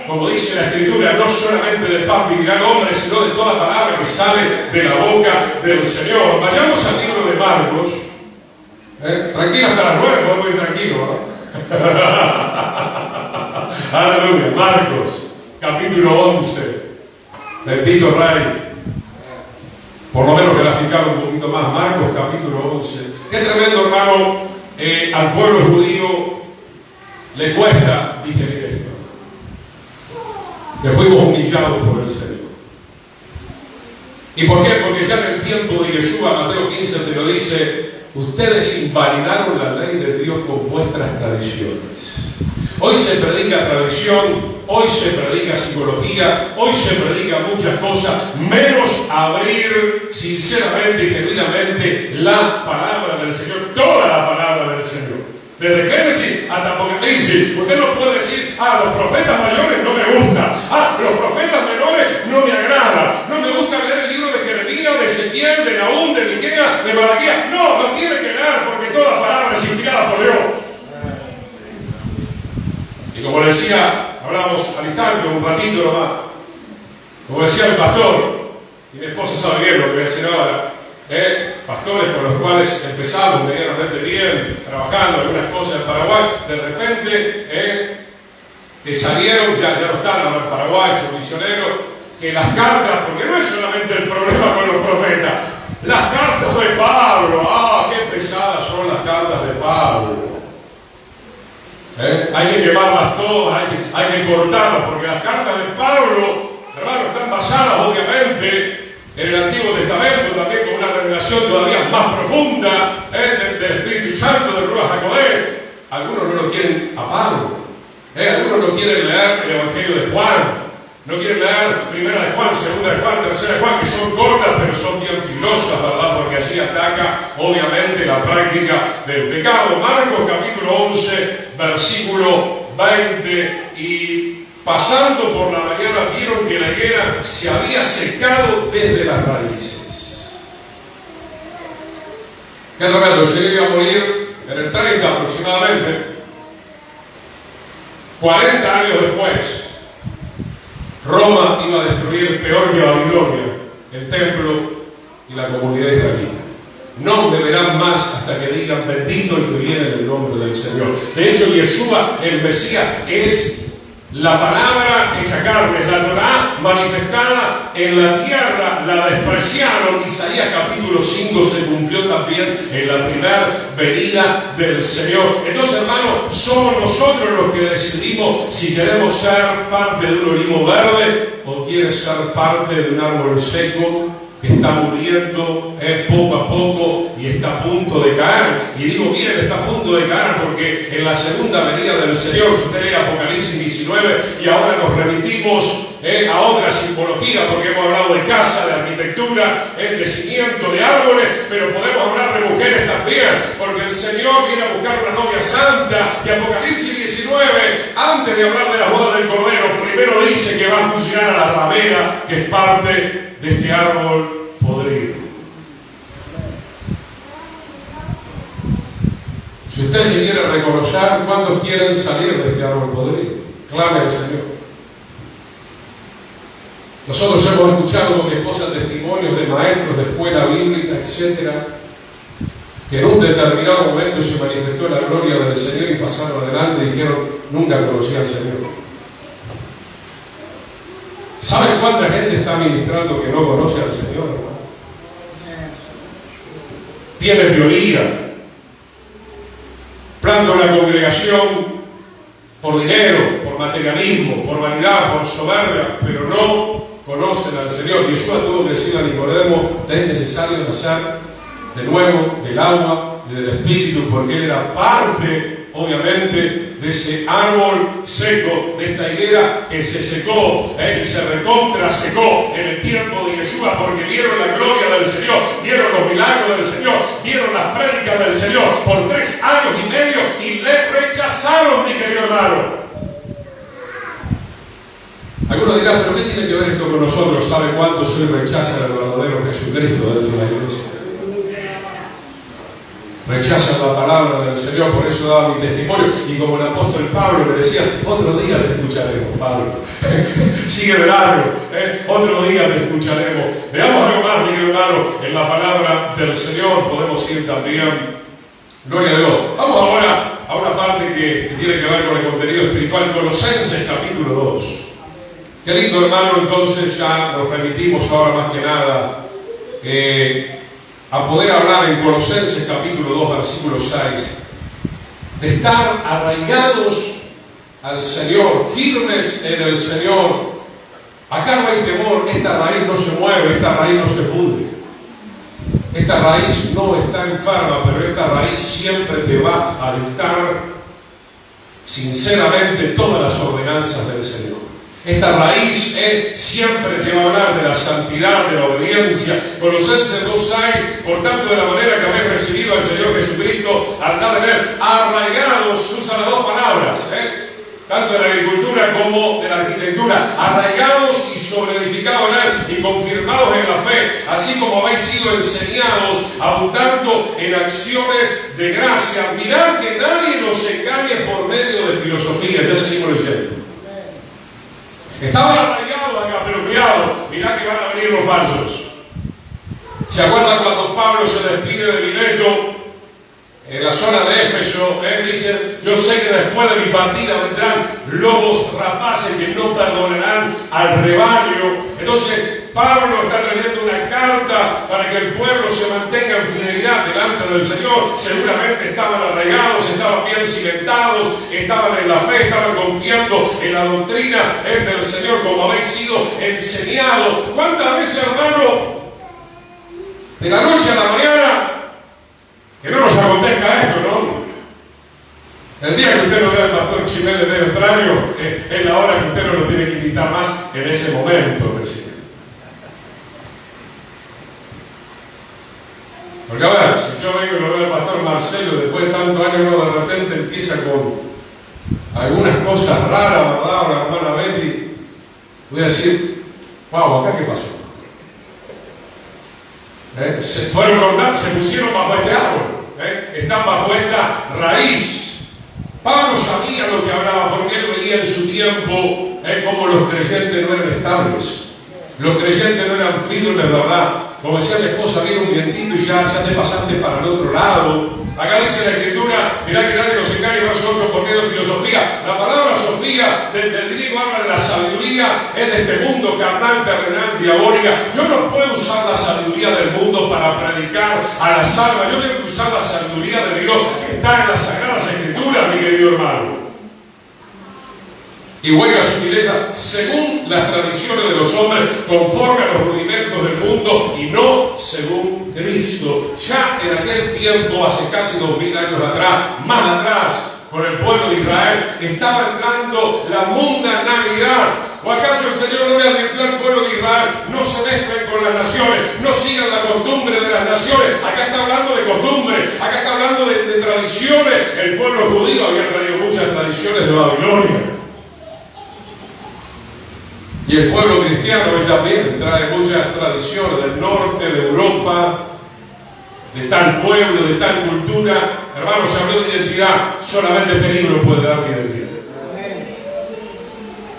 Speaker 4: Como dice la Escritura, no solamente del pan vivirá el hombre, sino de toda palabra que sale de la boca del Señor. Vayamos al libro de Marcos. Tranquilo hasta las 9, podemos ir tranquilos, ¿no? Aleluya. Marcos, capítulo 11. Bendito Rey. Por lo menos graficar un poquito más. Marcos, capítulo 11. Qué tremendo, hermano. Al pueblo judío le cuesta digerir esto. Que fuimos humillados por el Señor. ¿Y por qué? Porque ya en el tiempo de Yeshua, Mateo 15 te lo dice, ustedes invalidaron la ley de Dios con vuestras tradiciones. Hoy se predica tradición, hoy se predica psicología, hoy se predica muchas cosas, menos abrir sinceramente y genuinamente la palabra del Señor, toda la palabra del Señor. Desde Génesis hasta Apocalipsis. Usted no puede decir, los profetas mayores no me gustan, los profetas menores no me agradan, no me gusta leer el libro de Jeremías, de Ezequiel, de Nahum, de Miqueas, de Malaquías. No, no tiene que leer porque toda palabra es inspirada por Dios. Y como le decía, hablamos al instante, un ratito nomás, como decía el pastor, y mi esposa sabe bien lo que voy a decir ahora, pastores con los cuales empezamos medianamente bien, trabajando algunas cosas en Paraguay, de repente que salieron, ya no están ahora en Paraguay, son misioneros, que las cartas, porque no es solamente el problema con los profetas, las cartas de Pablo, qué pesadas son las cartas de Pablo. Hay que quemarlas todas, hay que cortarlas, porque las cartas de Pablo, hermano, están basadas obviamente en el Antiguo Testamento, también con una revelación todavía más profunda del Espíritu Santo, del Ruach HaKodesh. Algunos no lo quieren a Pablo, algunos no quieren leer el Evangelio de Juan, no quieren leer Primera de Juan, Segunda de Juan, Tercera de Juan, que son cortas pero son bien filosas, ¿verdad? Porque allí ataca obviamente la práctica del pecado. Marcos capítulo 11, versículo 20, y pasando por la mañana vieron que la higuera se había secado desde las raíces. ¿Qué tremendo? El Señor iba a morir en el 30 aproximadamente. 40 años después, Roma iba a destruir peor que Babilonia el templo y la comunidad israelita. No me verán más hasta que digan bendito el que viene en el nombre del Señor. De hecho, Yeshua, el Mesías, es la palabra hecha carne, la Torá manifestada en la tierra. La despreciaron. Isaías capítulo 5 se cumplió también en la primera venida del Señor. Entonces, hermanos, somos nosotros los que decidimos si queremos ser parte de un olivo verde o quieres ser parte de un árbol seco que está muriendo poco a poco y está a punto de caer. Y digo bien, está a punto de caer porque en la segunda venida del Señor, usted lee Apocalipsis 19 y ahora nos remitimos a otra simbología, porque hemos hablado de casa, de arquitectura, de cimiento, de árboles, pero podemos hablar de mujeres también, porque el Señor viene a buscar una novia santa. Y Apocalipsis 19, antes de hablar de la boda del Cordero, primero dice que va a juzgar a la ramera, que es parte de este árbol podrido. Si usted se quiere reconocer, ¿cuántos quieren salir de este árbol podrido? Clame al Señor. Nosotros hemos escuchado con mi esposa testimonios de maestros de escuela bíblica, etcétera, que en un determinado momento se manifestó la gloria del Señor y pasaron adelante y dijeron, nunca conocí al Señor. ¿Saben cuánta gente está ministrando que no conoce al Señor, hermano? Tiene teoría, planta una congregación por dinero, por materialismo, por vanidad, por soberbia, pero no conocen al Señor. Yeshua tuvo que decirle a Nicodemo, es necesario nacer de nuevo del agua y del Espíritu, porque él era parte, obviamente, de ese árbol seco, de esta higuera que se secó, y se recontra secó en el tiempo de Yeshua, porque vieron la gloria del Señor, vieron los milagros del Señor, vieron las prédicas del Señor por 3 años y medio y le rechazaron, mi querido hermano. Algunos dirán, pero ¿qué tiene que ver esto con nosotros? ¿Sabe cuánto se rechaza al verdadero Jesucristo dentro de la iglesia? Rechazan la palabra del Señor, por eso daba mi testimonio. Y como el apóstol Pablo me decía, otro día te escucharemos, Pablo. Sigue de largo, otro día te escucharemos. Veamos algo más, mi hermano, en la palabra del Señor podemos ir también. Gloria a Dios. Vamos ahora a una parte que tiene que ver con el contenido espiritual. Colosenses capítulo 2. Qué lindo, hermano, entonces ya nos remitimos ahora más que nada a poder hablar en Colosenses capítulo 2, versículo 6, de estar arraigados al Señor, firmes en el Señor. Acá no hay temor, esta raíz no se mueve, esta raíz no se pudre. Esta raíz no está enferma, pero esta raíz siempre te va a dictar sinceramente todas las ordenanzas del Señor. Esta raíz siempre te va a hablar de la santidad, de la obediencia. Colosenses 2:6, por tanto, de la manera que habéis recibido al Señor Jesucristo, andad en él, arraigados, usa las dos palabras, tanto de la agricultura como de la arquitectura, arraigados y sobreedificados en él y confirmados en la fe, así como habéis sido enseñados, abundando en acciones de gracia. Mirad que nadie nos engañe por medio de filosofía. Ya seguimos leyendo. Estaban arraigados acá, pero cuidado, mirá que van a venir los falsos. ¿Se acuerdan cuando Pablo se despide de Mileto en la zona de Éfeso? Él dice, yo sé que después de mi partida vendrán lobos rapaces que no perdonarán al rebaño. Entonces Pablo está trayendo una carta para que el pueblo se mantenga en fidelidad delante del Señor. Seguramente estaban arraigados, estaban bien cimentados, estaban en la fe, estaban confiando en la doctrina del Señor como habéis sido enseñados. ¿Cuántas veces, hermano, de la noche a la mañana, que no nos acontezca esto, ¿no? El día que usted no vea al pastor Chimel medio extraño, es la hora que usted no lo tiene que invitar más en ese momento, recién. Porque a ver, si yo vengo y lo veo al pastor Marcelo, después de tantos años, uno de repente empieza con algunas cosas raras, ¿verdad? O la hermana Betty, voy a decir, wow, ¿acá qué pasó? Se fueron cortados, se pusieron bajo este árbol, están bajo esta raíz. Pablo sabía lo que hablaba, porque él veía en su tiempo como los creyentes no eran estables, los creyentes no eran firmes, ¿verdad? Como decía la esposa, viene un vientito y ya te pasaste para el otro lado. Acá dice la Escritura, mirá que nadie nos engañe nosotros por medio de filosofía. La palabra sofía del griego habla de la sabiduría, es de este mundo carnal, terrenal, diabólica. Yo no puedo usar la sabiduría del mundo para predicar a las almas. Yo tengo que usar la sabiduría de Dios que está en las Sagradas Escrituras, mi querido hermano. Y huelga sutileza según las tradiciones de los hombres, conforme a los rudimentos del mundo y no según Cristo. Ya en aquel tiempo, hace casi 2000 años atrás, más atrás, con el pueblo de Israel, estaba entrando la mundanalidad. ¿O acaso el Señor no le advirtió al pueblo de Israel? No se mezclen con las naciones, no sigan la costumbre de las naciones. Acá está hablando de costumbre, acá está hablando de tradiciones. El pueblo judío había traído muchas tradiciones de Babilonia. Y el pueblo cristiano hoy también trae muchas tradiciones del norte, de Europa, de tal pueblo, de tal cultura. Hermanos, se habló de identidad. Solamente este libro puede dar identidad.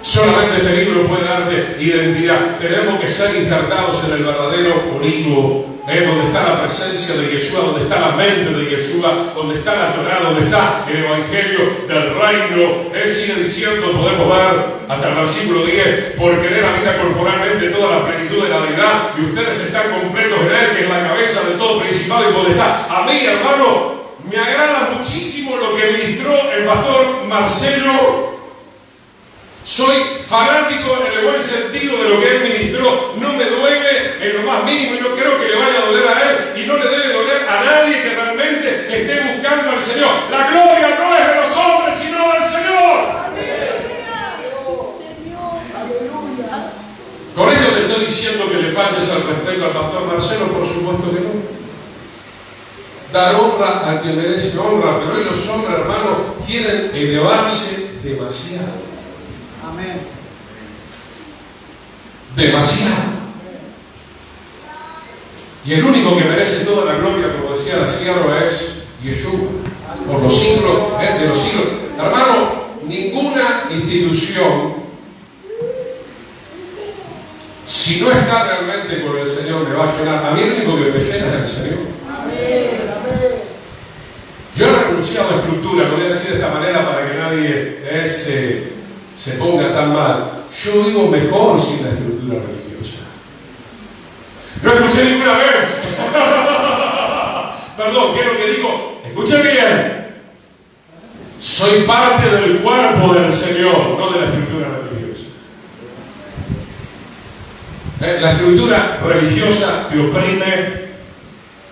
Speaker 4: Solamente este libro puede darte identidad. Tenemos que ser injertados en el verdadero olivo, donde está la presencia de Yeshua, donde está la mente de Yeshua, donde está la Torá, donde está el Evangelio del reino. Él sigue diciendo, podemos ver hasta el versículo 10, por querer habita corporalmente toda la plenitud de la deidad, y ustedes están completos en Él, que es la cabeza de todo principado y potestad. A mí, hermano, me agrada muchísimo lo que ministró el pastor Marcelo. Soy fanático en el buen sentido de lo que él ministró. No me duele en lo más mínimo y no creo que le vaya a doler a él, y no le debe doler a nadie que realmente esté buscando al Señor. La gloria no es de los hombres, sino del Señor. Con esto te estoy diciendo que le faltes al respeto al pastor Marcelo, por supuesto que no. Dar honra al que merece honra, pero hoy los hombres, hermanos, quieren elevarse demasiado.
Speaker 1: Amén.
Speaker 4: Demasiado. Y el único que merece toda la gloria, como decía la sierva, es Yeshua, por los siglos de los siglos. Hermano, ninguna institución, si no está realmente con el Señor, me va a llenar. A mí el único que me llena es el Señor. Yo he renunciado a estructura, lo voy a decir de esta manera para que nadie se ponga tan mal. Yo vivo mejor sin la estructura religiosa. No escuché ninguna vez. Perdón, ¿qué es lo que digo? Escuche bien. Soy parte del cuerpo del Señor, no de la estructura religiosa. La estructura religiosa te oprime,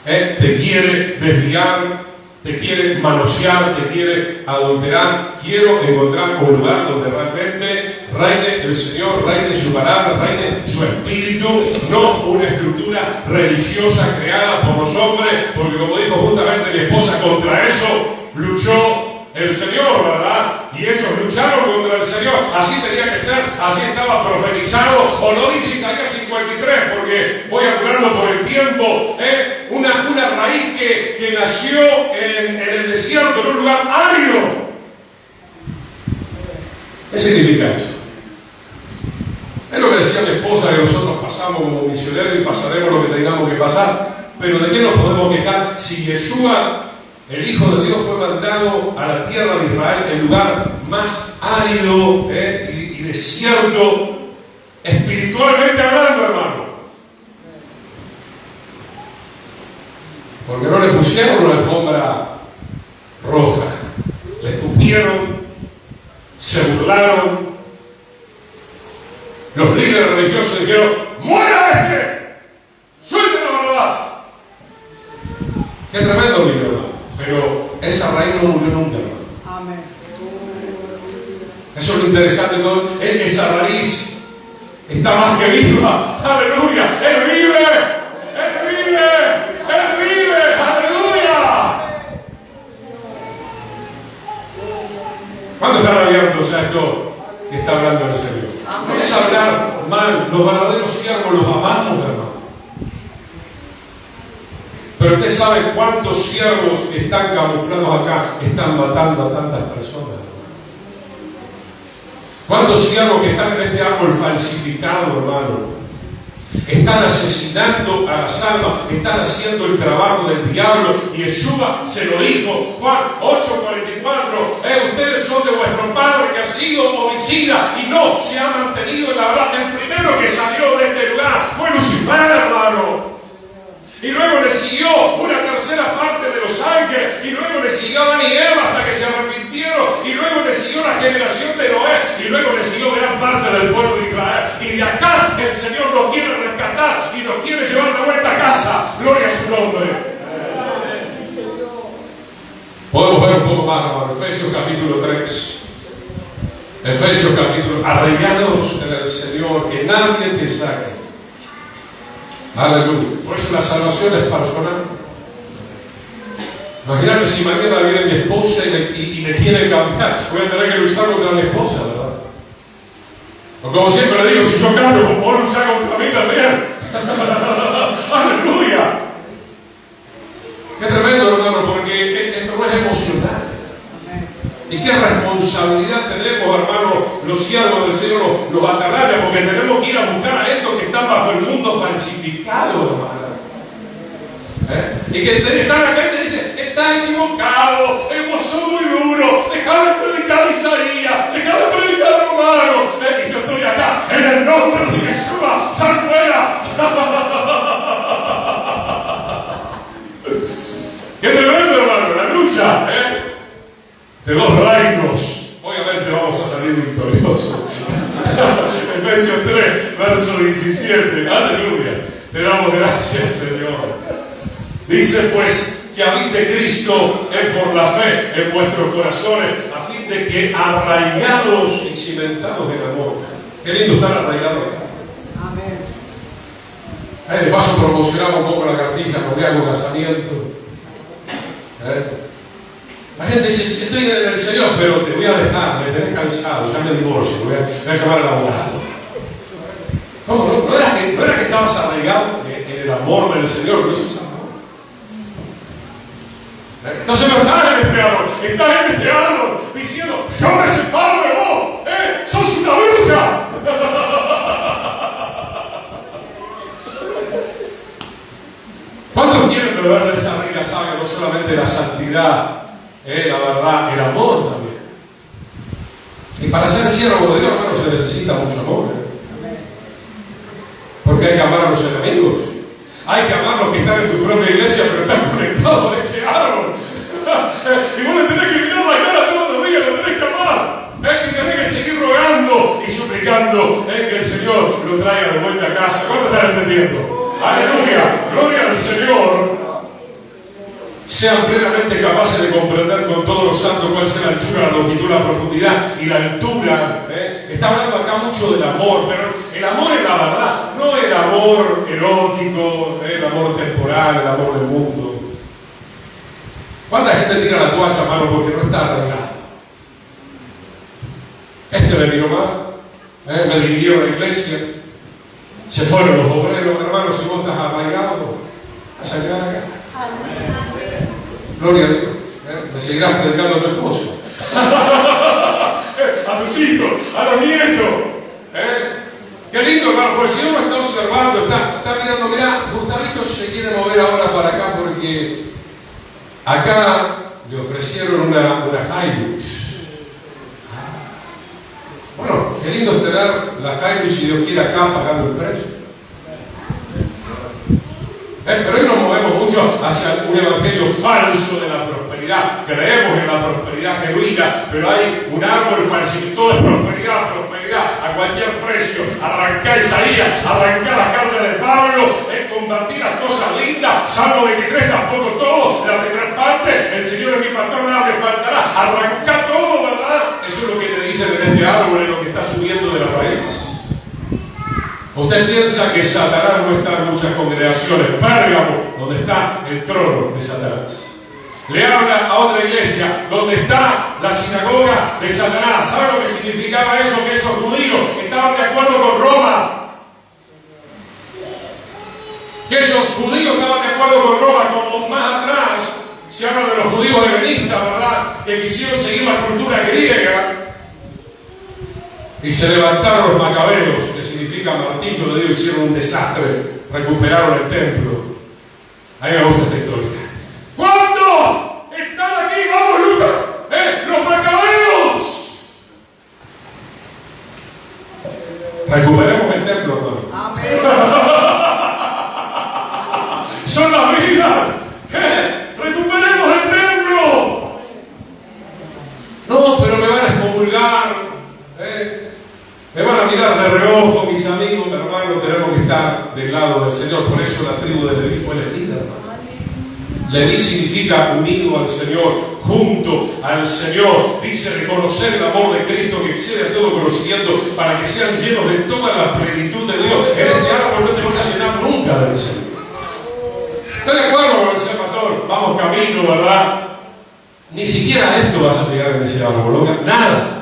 Speaker 4: te quiere desviar, te quiere manosear, te quiere adulterar. Quiero encontrar un lugar donde realmente reine el Señor, reine su palabra, reine su espíritu, no una estructura religiosa creada por los hombres, porque como dijo justamente mi esposa, contra eso luchó el Señor, ¿verdad? Y ellos lucharon contra el Señor. Así tenía que ser, así estaba profetizado. O no dice Isaías 53, porque voy hablando por el tiempo. Una raíz que nació en el desierto, en un lugar árido. ¿Qué significa eso? Es lo que decía mi esposa, que nosotros pasamos como misioneros y pasaremos lo que tengamos que pasar. Pero ¿de qué nos podemos quejar si Yeshua, el Hijo de Dios, fue mandado a la tierra de Israel, el lugar más árido y desierto, espiritualmente hablando, hermano? Porque no le pusieron una alfombra roja, le escupieron, se burlaron. Los líderes religiosos dijeron: ¡muera ¡suelte la verdad! ¡Qué tremendo, mi hermano! Pero esa raíz no murió nunca, hermano.
Speaker 1: Amén.
Speaker 4: Eso es lo interesante de todo. Esa raíz está más que viva. ¡Aleluya! ¡Él vive! ¡Él vive! ¡Él vive! ¡Aleluya! ¿Cuándo están abiertos a esto que está hablando el Señor? No es hablar mal. Los verdaderos siervos los amamos, hermano. Pero usted sabe cuántos siervos están camuflados acá, están matando a tantas personas, hermano. ¿Cuántos siervos que están en este árbol falsificado, hermano? Están asesinando a las almas, están haciendo el trabajo del diablo. Y Yeshua se lo dijo, Juan 8:44, ustedes son de vuestro padre que ha sido homicida y no se ha mantenido en la verdad. El primero que salió de este lugar fue Lucifer, hermano. Y luego le siguió una tercera parte de los ángeles, y luego le siguió Adán y Eva hasta que se arrepintieron, y luego le siguió la generación de Noé, y luego le siguió gran parte del pueblo de Israel. Y de acá el Señor nos quiere rescatar y nos quiere llevar de vuelta a casa. Gloria a su nombre. Podemos ver un poco más, hermano. Efesios capítulo 3. Efesios capítulo, arraigados en el Señor, que nadie te saque. Aleluya. Por eso la salvación es personal. Imagínate si mañana viene mi esposa y me quiere cambiar. Voy a tener que luchar contra mi esposa, ¿verdad? O como siempre le digo, si yo cambio, pues puedo luchar contra mí también. Aleluya. Qué tremendo, hermano, porque esto no es emocional. Y qué responsabilidad tenemos, hermano, los siervos del Señor, los atalayas, porque tenemos que ir a buscar a estos que están bajo el mundo falsificado, hermano. Y que están acá y te dicen, está equivocado, vos sos muy duro, dejá de predicar Isaías, dejá de predicar Romano, y yo estoy acá, en el nombre de Jesús, sal fuera. Qué tremendo, hermano, la lucha de dos reinos. Obviamente vamos a salir victoriosos. Efesios 3, verso 17, aleluya, te damos gracias, Señor. Dice pues que habite Cristo por la fe en vuestros corazones, a fin de que arraigados y cimentados en amor. Qué lindo estar arraigado acá. Amén. De paso promocionamos un poco la cartilla, noviazgo, casamiento. La gente dice, estoy en el Señor, pero te voy a dejar, me tenés cansado, ya me divorcio, voy a acabar el abogado. No era que estabas arraigado en el amor del Señor, no es ese amor. Entonces no estás en este árbol, estás en este árbol diciendo, yo me separo de vos, sos una bruja. ¿Cuántos quieren beber de esa rica sangre? No solamente la santidad, la verdad, el amor también. Y para ser siervo de Dios, hermano, se necesita mucho amor. Porque hay que amar a los enemigos. Hay que amar a los que están en tu propia iglesia, pero están conectados a ese árbol. Y vos le tenés que mirar la cara todos los días, le tenés que amar. Y tenés que seguir rogando y suplicando que el Señor lo traiga de vuelta a casa. ¿Cuánto están entendiendo? Aleluya, gloria al Señor. Sean plenamente capaces de comprender con todos los santos cuál sea la anchura, la longitud, la profundidad y la altura. Está hablando acá mucho del amor, pero el amor es la verdad, no el amor erótico, el amor temporal, el amor del mundo. ¿Cuánta gente tira la toalla, hermano, porque no está arraigado? Me miró mal, me dividió la iglesia, se fueron los obreros, hermano. Si vos estás arraigado, vas a llegar acá. Gloria a Dios. Me seguirás predicando a tu esposo, a tus hijos, a los nietos. Qué lindo, hermano, porque el Señor me está observando, está mirando. Mirá, Gustavito se quiere mover ahora para acá porque acá le ofrecieron una Hilux. Bueno, qué lindo es tener la Hilux si Dios quiere acá pagando el precio. Pero hoy nos movemos mucho hacia un evangelio falso de la prosperidad. Creemos en la prosperidad genuina, pero hay un árbol falsificado. Todo es prosperidad, prosperidad, a cualquier precio. Arrancar Isaías, arrancar las cartas de Pablo, compartir las cosas lindas. Salmo 23, tampoco todo. La primera parte, el Señor es mi pastor, nada me faltará. Arrancar todo, ¿verdad? Eso es lo que te dicen en este árbol, en lo que está subiendo de la raíz. Usted piensa que Satanás no está en muchas congregaciones. Pérgamo, donde está el trono de Satanás. Le habla a otra iglesia donde está la sinagoga de Satanás. ¿Sabe lo que significaba eso? Que esos judíos estaban de acuerdo con Roma. Que esos judíos estaban de acuerdo con Roma, como más atrás se habla de los judíos helenistas, ¿verdad? Que quisieron seguir la cultura griega. Y se levantaron los macabeos, que significa martillo de Dios, hicieron un desastre, recuperaron el templo. A mí me gusta esta historia. ¿Cuándo están aquí? ¡Vamos, Lucas! ¡Los macabeos! Recuperemos el templo, hermano. Son las vidas. ¡Recuperemos el templo! No, pero me van a excomulgar. Me van a mirar de reojo, mis amigos, hermanos. Tenemos que estar del lado del Señor. Por eso la tribu de Leví fue elegida, hermano. Leví significa unido al Señor, junto al Señor. Dice reconocer el amor de Cristo que excede a todo conocimiento, para que sean llenos de toda la plenitud de Dios. En este árbol no te vas a llenar nunca del Señor. ¿Estás de acuerdo con el Señor pastor? Vamos camino, ¿verdad? Ni siquiera esto vas a llegar en ese árbol, ¿no? Nada.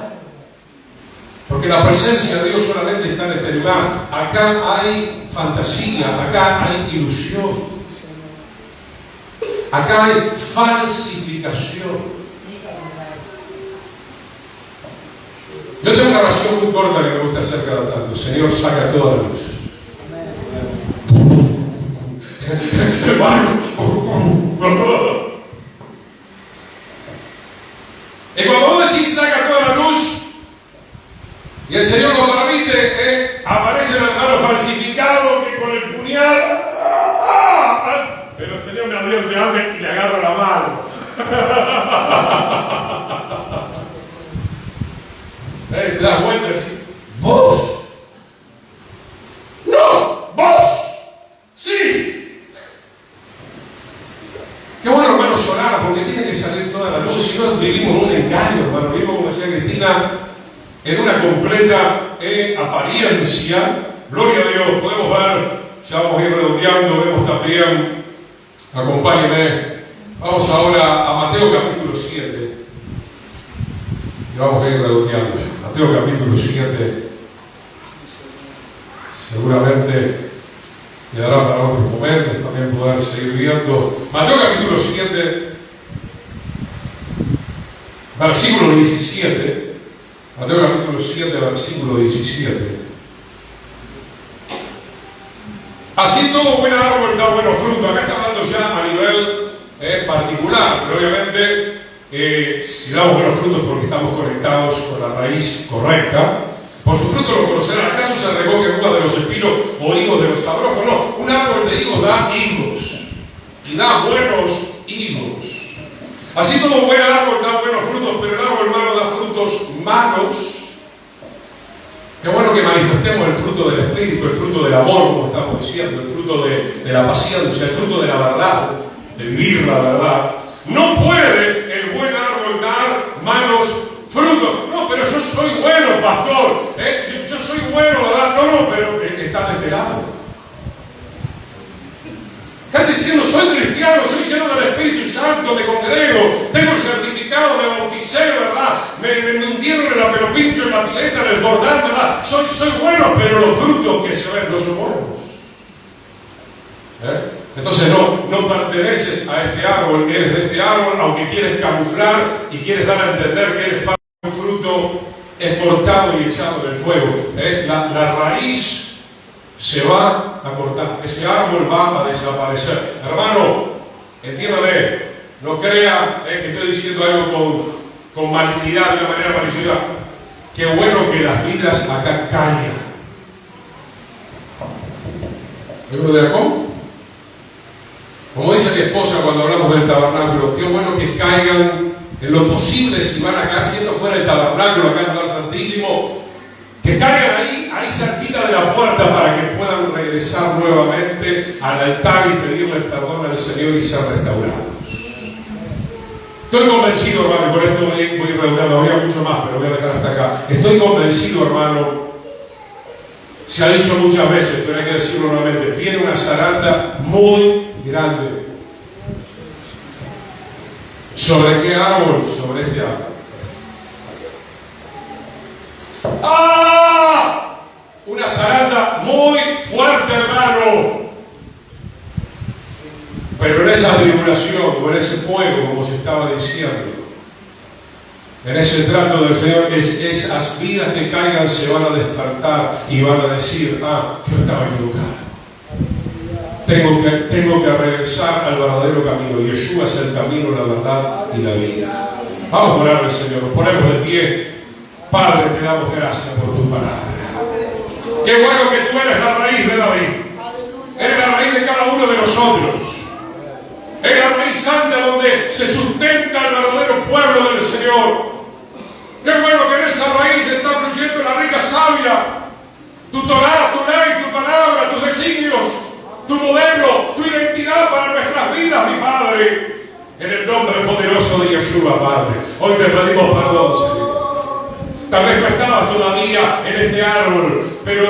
Speaker 4: Porque la presencia de Dios solamente está en este lugar. Acá hay fantasía, acá hay ilusión, acá hay falsificación. Yo tengo una oración muy corta que me gusta hacer cada tanto. Señor, saca toda la luz. Y cuando vos decís saca toda la luz, y el Señor lo permite, aparece el hermano falsificado que con el puñal,
Speaker 3: Pero el Señor me abrió el hambre y le agarro la mano.
Speaker 4: te das vuelta así. ¿Vos? ¡No! ¡Vos! ¡Sí! Qué bueno, hermano, llorar, porque tiene que salir toda la luz. Si no, vivimos en un engaño, hermano. Vivimos, como decía Cristina, en una completa apariencia. Gloria a Dios. Podemos ver, ya vamos a ir redondeando, vemos también, acompáñenme, vamos ahora a Mateo capítulo 7. Y vamos a ir redondeando ya. Mateo capítulo 7. Seguramente quedará para otros momentos también poder seguir viendo. Mateo capítulo 7, versículo 17. Mateo capítulo 7, versículo 17. Así todo buen árbol da buenos frutos. Acá está hablando ya a nivel particular, pero obviamente si damos buenos frutos porque estamos conectados con la raíz correcta. Por sus frutos los conocerán. ¿Acaso se recoge uvas de los espinos o higos de los abrojos? No, un árbol de higos da higos y da buenos higos. Así todo buen árbol da buenos frutos, pero el árbol malo da frutos malos. Qué bueno que manifestemos el fruto del Espíritu, el fruto del amor, como estamos diciendo, el fruto de la paciencia, el fruto de la verdad, de vivir la verdad. No puede el buen árbol dar malos frutos. No, pero yo soy bueno, pastor. Yo soy bueno, ¿verdad? No, pero está de este lado. Están diciendo, soy cristiano, soy lleno del Espíritu Santo, me congrego, tengo el certificado, me bauticé, ¿verdad? Me hundieron en la pelopincho, en la pileta, en el bordán, ¿verdad? Soy bueno, pero los frutos que se ven no son buenos. Entonces no perteneces a este árbol, eres de este árbol, aunque quieres camuflar y quieres dar a entender que eres parte de un fruto, es cortado y echado en el fuego. La raíz se va a cortar, ese árbol va a desaparecer. Hermano, entiéndame, no crea que estoy diciendo algo con malignidad de una manera maliciosa. Qué bueno que las vidas acá caigan. ¿Libro de Jacob? Como dice mi esposa cuando hablamos del tabernáculo, qué bueno que caigan en lo posible si van a caer siendo fuera del tabernáculo, acá en el lugar santísimo. Que caigan ahí cerquita de la puerta para que puedan regresar nuevamente al altar y pedirle perdón al Señor y ser restaurados. Estoy convencido, hermano, y por esto voy redondeando, había mucho más, pero voy a dejar hasta acá. Estoy convencido, hermano, se ha dicho muchas veces, pero hay que decirlo nuevamente, viene una zaranda muy grande. ¿Sobre qué árbol? Sobre este árbol. ¡Ah! Una zaranda muy fuerte, hermano. Pero en esa tribulación, o en ese fuego, como se estaba diciendo, en ese trato del Señor, esas vidas que caigan se van a despertar y van a decir, yo estaba equivocado. Tengo que regresar al verdadero camino. Yeshua es el camino, la verdad y la vida. Vamos a orar al Señor. Nos ponemos de pie. Padre, te damos gracias por tu palabra. Qué bueno que tú eres la raíz de David. Eres la raíz de cada uno de nosotros. Eres la raíz santa donde se sustenta el verdadero pueblo del Señor. Qué bueno que en esa raíz está fluyendo la rica savia. Tu Torah, tu ley, tu palabra, tus designios, tu modelo, tu identidad para nuestras vidas, mi Padre. En el nombre poderoso de Yeshua, Padre. Hoy te pedimos perdón, Señor. Tal vez no estabas todavía en este árbol, pero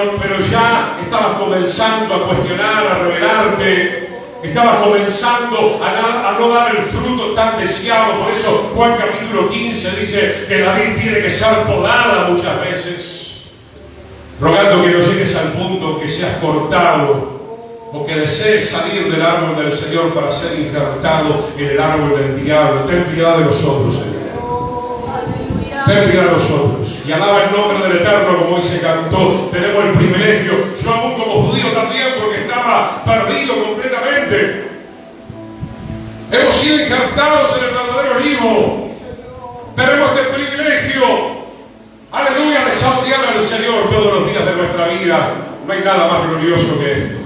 Speaker 4: ya estabas comenzando a cuestionar, a rebelarte. Estabas comenzando a no dar el fruto tan deseado. Por eso Juan capítulo 15 dice que la vid tiene que ser podada muchas veces. Rogando que no llegues al punto que seas cortado o que desees salir del árbol del Señor para ser injertado en el árbol del diablo. Ten piedad de nosotros, Señor. Ten piedad de nosotros. y alaba el nombre del Eterno como hoy se cantó. Tenemos el privilegio, yo aún como judío también, porque estaba perdido completamente. Hemos sido injertados en el verdadero olivo. Tenemos este privilegio, aleluya, de saborear al Señor todos los días de nuestra vida. No hay nada más glorioso que esto.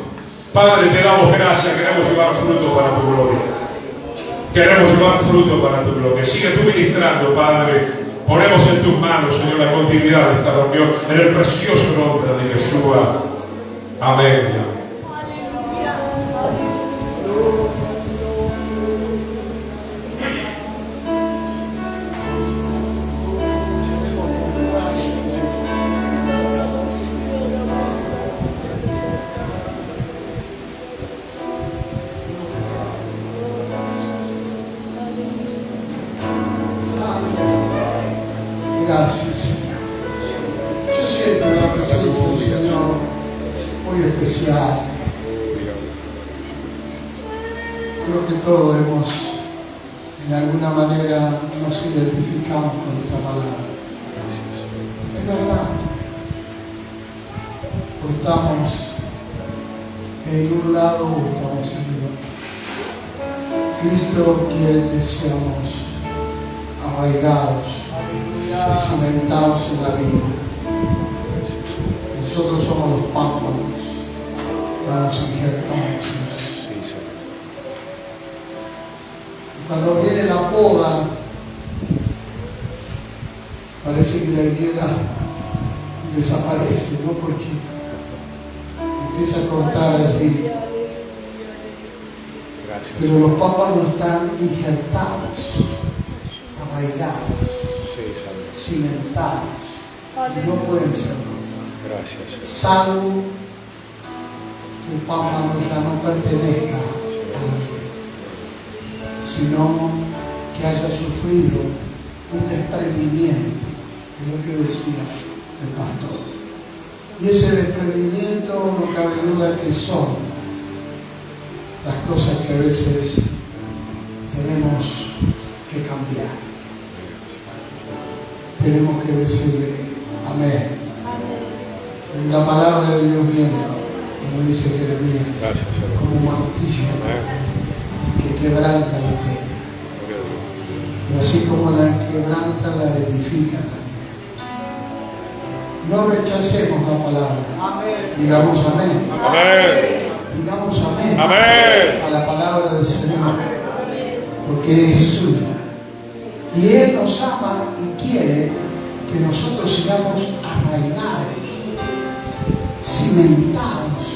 Speaker 4: Padre, te damos gracias, queremos llevar fruto para tu gloria. Queremos llevar fruto para tu gloria. Sigue tú ministrando, Padre. Ponemos en tus manos, Señor, la continuidad de esta reunión, en el precioso nombre de Yeshua. Amén y amén.
Speaker 1: Gracias, Señor. Yo siento la presencia del Señor muy especial. Creo que todos en alguna manera, nos identificamos con esta palabra. Es verdad. O estamos en un lado o estamos en el otro. Cristo quiere que seamos arraigados, cimentados en la vida. Nosotros somos los pámpanos, estamos injertados en eso. Y cuando viene la poda, parece que la higuera desaparece, ¿no? Porque empieza a cortar allí. Pero los pámpanos están injertados, arraigados, cimentados, y no pueden ser cortados. Salvo que el pámpano ya no pertenezca a la vida, sino que haya sufrido un desprendimiento, es lo que decía el pastor. Y ese desprendimiento, no cabe duda que son las cosas que a veces tenemos que cambiar. Tenemos que decirle amén. La palabra de Dios viene, como dice Jeremías, como un martillo que quebranta la peña. Pero así como la quebranta, la edifica también. No rechacemos la palabra. Digamos amén. Digamos amén a la palabra del Señor, porque es suya. Y Él nos ama y quiere que nosotros sigamos arraigados, cimentados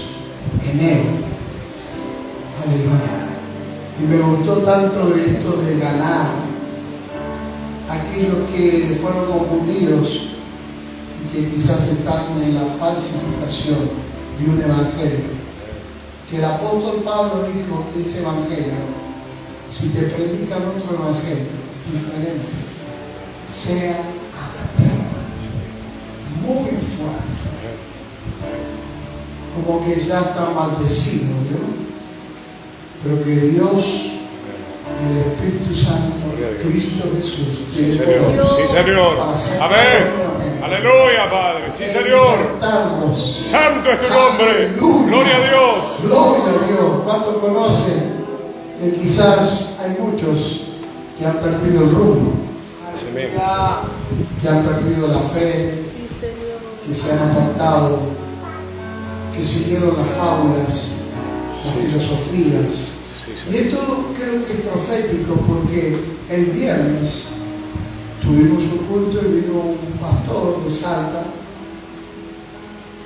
Speaker 1: en Él. Aleluya. Y me gustó tanto de esto de ganar aquellos que fueron confundidos y que quizás están en la falsificación de un evangelio. Que el apóstol Pablo dijo que ese evangelio, si te predican otro evangelio diferente, sea anatema, muy fuerte, como que ya está maldecido, ¿no? Pero que Dios y el Espíritu Santo, Cristo Jesús, tiene poder.
Speaker 3: Sí, Señor. Amén. Aleluya, Padre. Sí, Señor. Santo es tu nombre.
Speaker 1: Aleluya.
Speaker 3: Gloria a Dios.
Speaker 1: Gloria a Dios. ¿Cuántos conocen que quizás hay muchos que han perdido el rumbo? Que han perdido la fe, que se han apartado, que siguieron las fábulas, las filosofías. Y esto creo que es profético porque el viernes tuvimos un culto y vino un pastor de Salta,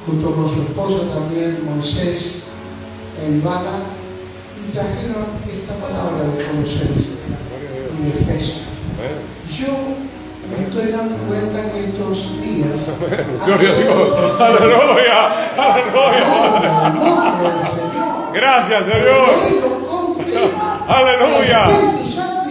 Speaker 1: junto con su esposa también, Moisés e Ivana, y trajeron esta palabra de Colosenses y de Efesios. Yo me estoy dando cuenta que estos días
Speaker 3: Gloria a Dios. Aleluya. Aleluya. Gracias, Señor.
Speaker 1: Él lo confirma.
Speaker 3: Aleluya.
Speaker 1: El Espíritu Santo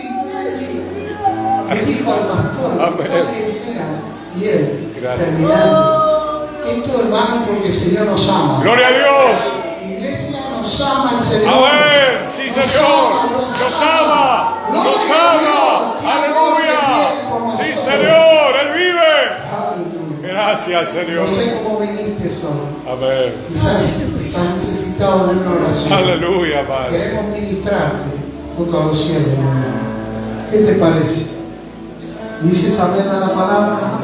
Speaker 1: le dijo al pastor, ¿cuáles eran? Y él, terminando. Esto, hermano, porque el Señor nos ama.
Speaker 3: Gloria a Dios.
Speaker 1: Iglesia, nos ama el Señor.
Speaker 3: Amén. Sí, Señor. Nos ama. Nos ama. Aleluya. Sí, Señor. Él vive.
Speaker 1: Aleluya.
Speaker 3: Gracias, Señor.
Speaker 1: No sé cómo viniste hoy.
Speaker 3: Amén.
Speaker 1: Quizás estás necesitado de una oración.
Speaker 3: Aleluya, Padre.
Speaker 1: Queremos ministrarte junto a los cielos. ¿Qué te parece? ¿Dices amén a la palabra?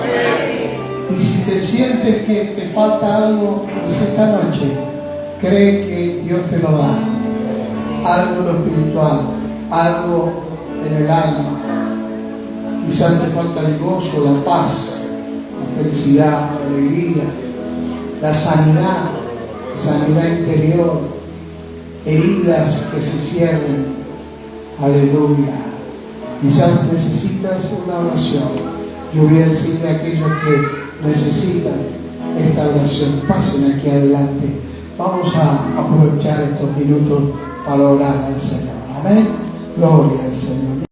Speaker 1: Y si te sientes que te falta algo, dice esta noche, cree que Dios te lo da. Algo en lo espiritual, algo en el alma. Quizás te falta el gozo, la paz, la felicidad, la alegría, la sanidad, sanidad interior, heridas que se cierren. Aleluya. Quizás necesitas una oración. Yo voy a decirle a aquellos que necesitan esta oración, pasen aquí adelante. Vamos a aprovechar estos minutos para orar al Señor. Amén. Gloria al Señor.